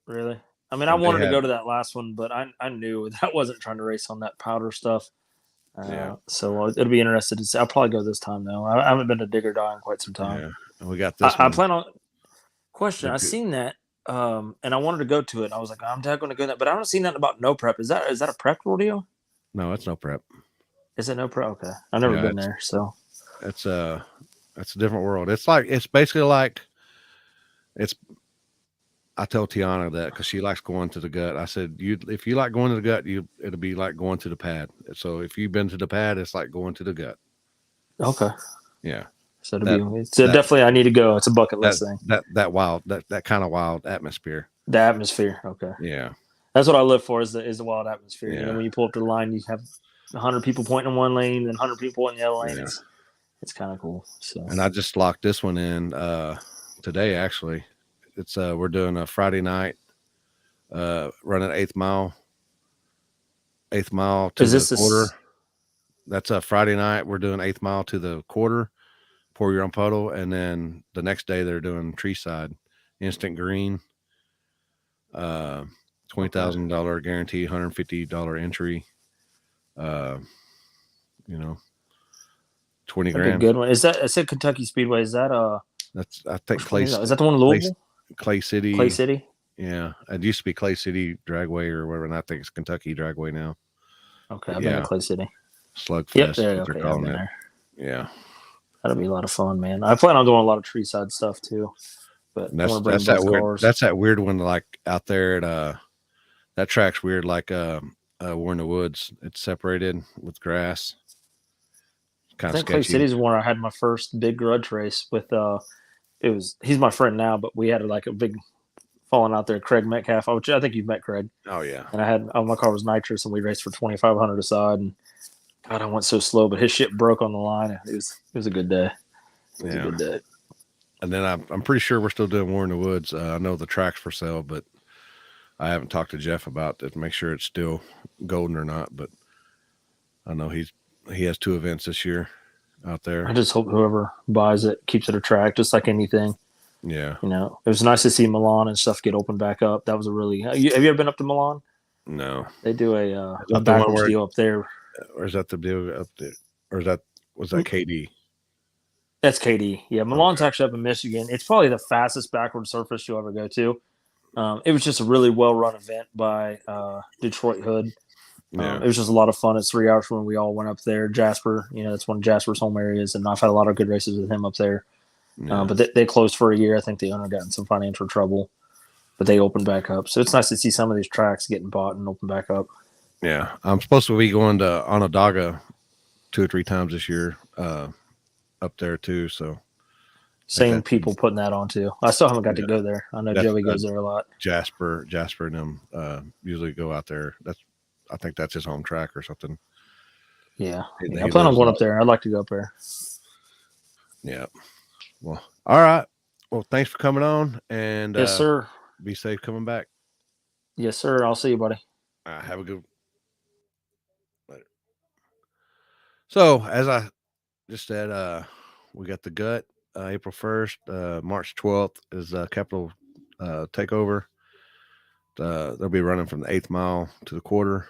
Really? I mean, I And they wanted to had, go to that last one, but I knew that wasn't trying to race on that powder stuff. Yeah. So it'll be interesting to see. I'll probably go this time though. I haven't been to Digger Die in quite some time. Yeah. And we got this I one. plan on. Question: The I good- seen that, and I wanted to go to it. I was like, I'm definitely going to go to that, but I don't see nothing about no prep. Is that a prep rodeo? No, it's no prep. Is it no prep? Okay, I've never Yeah, been there, so It's a different world. It's basically like it's. I tell Tiana that because she likes going to the gut. I said, if you like going to the gut, it'll be like going to the pad. So if you've been to the pad, it's like going to the gut. okay. Yeah. So That definitely I need to go. It's a bucket list thing. that wild that kind of wild atmosphere. The atmosphere, okay. Yeah. That's what I live for is the wild atmosphere. Yeah. You know, when you pull up to the line, you have 100 people pointing in one lane, then 100 people in the other lane. Yeah. It's kind of cool. So And I just locked this one in today. Actually, it's we're doing a Friday night running eighth mile to is this the quarter. That's a Friday night. We're doing eighth mile to the quarter. Pour your own puddle, and then the next day they're doing tree side, instant green. $20,000 guarantee, $150 entry. You know, 20 like a grand. good one. Is that I said Kentucky Speedway? Is that That's I think which one Clay. is that the one in Louisville? Clay City. Clay City. Yeah, it used to be Clay City Dragway or whatever, and I think it's Kentucky Dragway now. Okay, I've been to Clay City. Slugfest. Yep, there. What they're Okay, I've calling been it. there. Yeah, That'll be a lot of fun, man. I plan on doing a lot of tree side stuff too. But and I want to bring that's that both weird. cars. That's that weird one, like out there at that track's weird. Like we're in the woods. It's separated with grass. I Kind of think Clay sketchy. City's where I had my first big grudge race with he's my friend now, but we had like a big falling out there, Craig Metcalf. I think you've met Craig. Oh yeah. And I had my car was nitrous and we raced for 2,500 aside, and God, I went so slow, but his shit broke on the line. It was a good day. It was a good day. And then I'm pretty sure we're still doing War in the Woods. I know the track's for sale, but I haven't talked to Jeff about it to make sure it's still golden or not. But I know he has 2 events this year out there. I just hope whoever buys it keeps it a track, just like anything. Yeah. You know, it was nice to see Milan and stuff get opened back up. That was a really. Have you ever been up to Milan? No. They do a the backwards deal up there. Or is that the deal up there? Or was that KD? That's KD. Yeah, Milan's actually up in Michigan. It's probably the fastest backward surface you'll ever go to. It was just a really well-run event by Detroit Hood. Yeah. It was just a lot of fun. It's 3 hours when we all went up there. Jasper, you know, it's one of Jasper's home areas, and I've had a lot of good races with him up there. Yeah. But they closed for a year. I think the owner got in some financial trouble, but they opened back up. So it's nice to see some of these tracks getting bought and open back up. Yeah. I'm supposed to be going to Onondaga 2 or 3 times this year up there too. So same people putting that on too. I still haven't got to go there. I know Joey goes there a lot. Jasper and them usually go out there. I think that's his home track or something. Yeah. I plan on going up there. I'd like to go up there. Yeah. Well, all right. Well, thanks for coming on, and yes, sir. Be safe coming back. Yes, sir. I'll see you, buddy. Have a good. Later. So, as I just said, we got the gut April 1st. March 12th is Capital Takeover. They'll be running from the 8th mile to the quarter.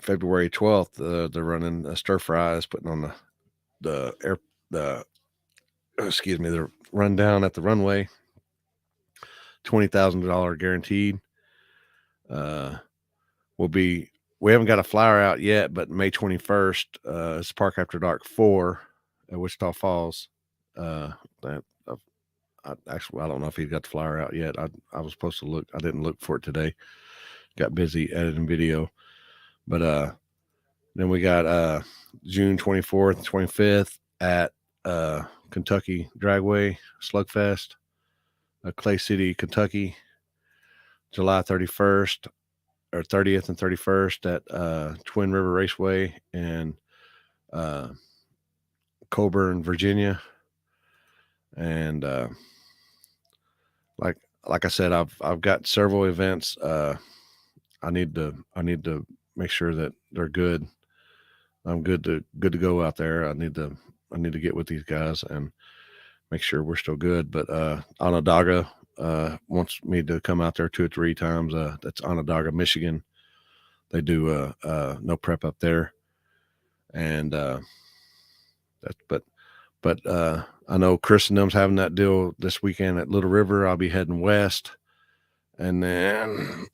February 12th, they're running stir fries, putting on the run down at the runway. $20,000 guaranteed. We haven't got a flyer out yet, but May 21st, it's Park After Dark 4 at Wichita Falls. I don't know if he got the flyer out yet. I was supposed to look. I didn't look for it today. Got busy editing video. But then we got June 24th, 25th at Kentucky Dragway Slugfest, Clay City, Kentucky. July 31st or 30th and 31st at Twin River Raceway in Coburn, Virginia. And like I said, I've got several events. I need to make sure that they're good. I'm good to go out there. I need to get with these guys and make sure we're still good. But Onondaga wants me to come out there 2 or 3 times. That's Onondaga, Michigan. They do no prep up there, and but I know Chris and them's having that deal this weekend at Little River. I'll be heading west, and then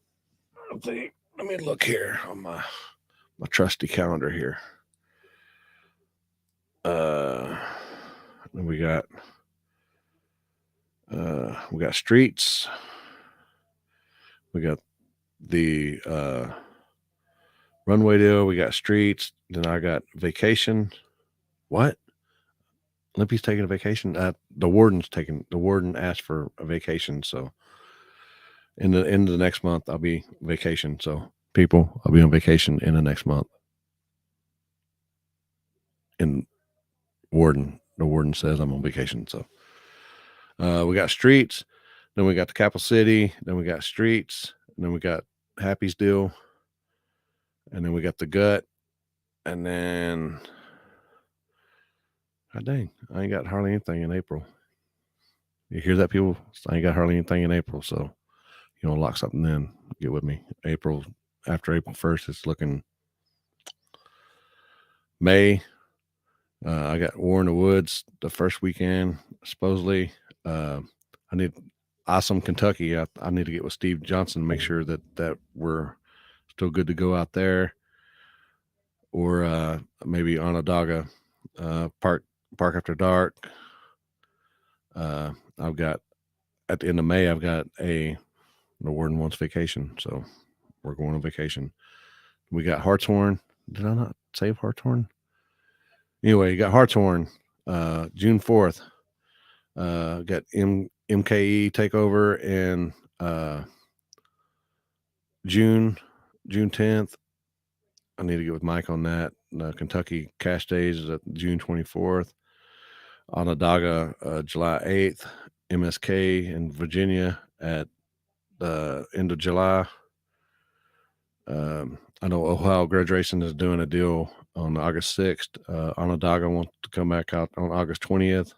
let's see. Let me look here on my trusty calendar here. We got streets. We got the runway deal. We got streets. Then I got vacation. What? Limpy's taking a vacation. The warden asked for a vacation. So in the end of the next month, I'll be vacation. So people, I'll be on vacation in the next month. And the warden says I'm on vacation. So we got streets. Then we got the capital city. Then we got streets. And then we got Happy's deal. And then we got the gut. And then, God dang, I ain't got hardly anything in April. You hear that, people? I ain't got hardly anything in April. So, lock something in. Get with me. After April 1st, it's looking May. I got War in the Woods the first weekend, supposedly. I need Awesome Kentucky. I need to get with Steve Johnson to make sure that we're still good to go out there. Or maybe Onondaga Park After Dark. I've got at the end of May, I've got the warden wants vacation, so we're going on vacation. We got Hartshorn. Did I not save Hartshorn? Anyway, you got Hartshorn, June 4th. Got MKE takeover in June 10th. I need to get with Mike on that. Kentucky Cash Days is at June 24th. Onondaga, July 8th. MSK in Virginia at the end of July. I know Ohio Graduation is doing a deal on August 6th. Onondaga wants to come back out on August 20th.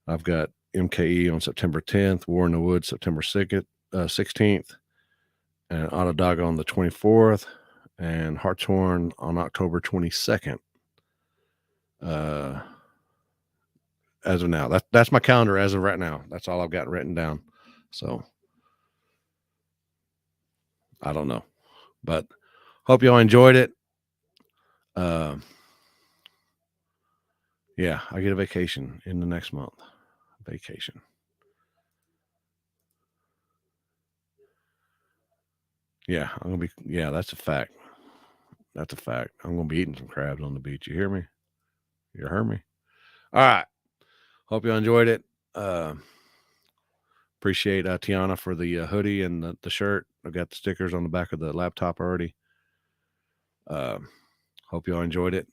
I've got MKE on September 10th, War in the Woods September 16th, and Onondaga on the 24th, and Hartshorn on October 22nd. As of now, that's my calendar as of right now. That's all I've got written down. So I don't know, but hope y'all enjoyed it. Yeah, I get a vacation in the next month. Vacation. Yeah, that's a fact. That's a fact. I'm going to be eating some crabs on the beach. You hear me? You heard me? All right. Hope you enjoyed it. Appreciate Tiana for the hoodie and the shirt. I've got the stickers on the back of the laptop already. Hope y'all enjoyed it.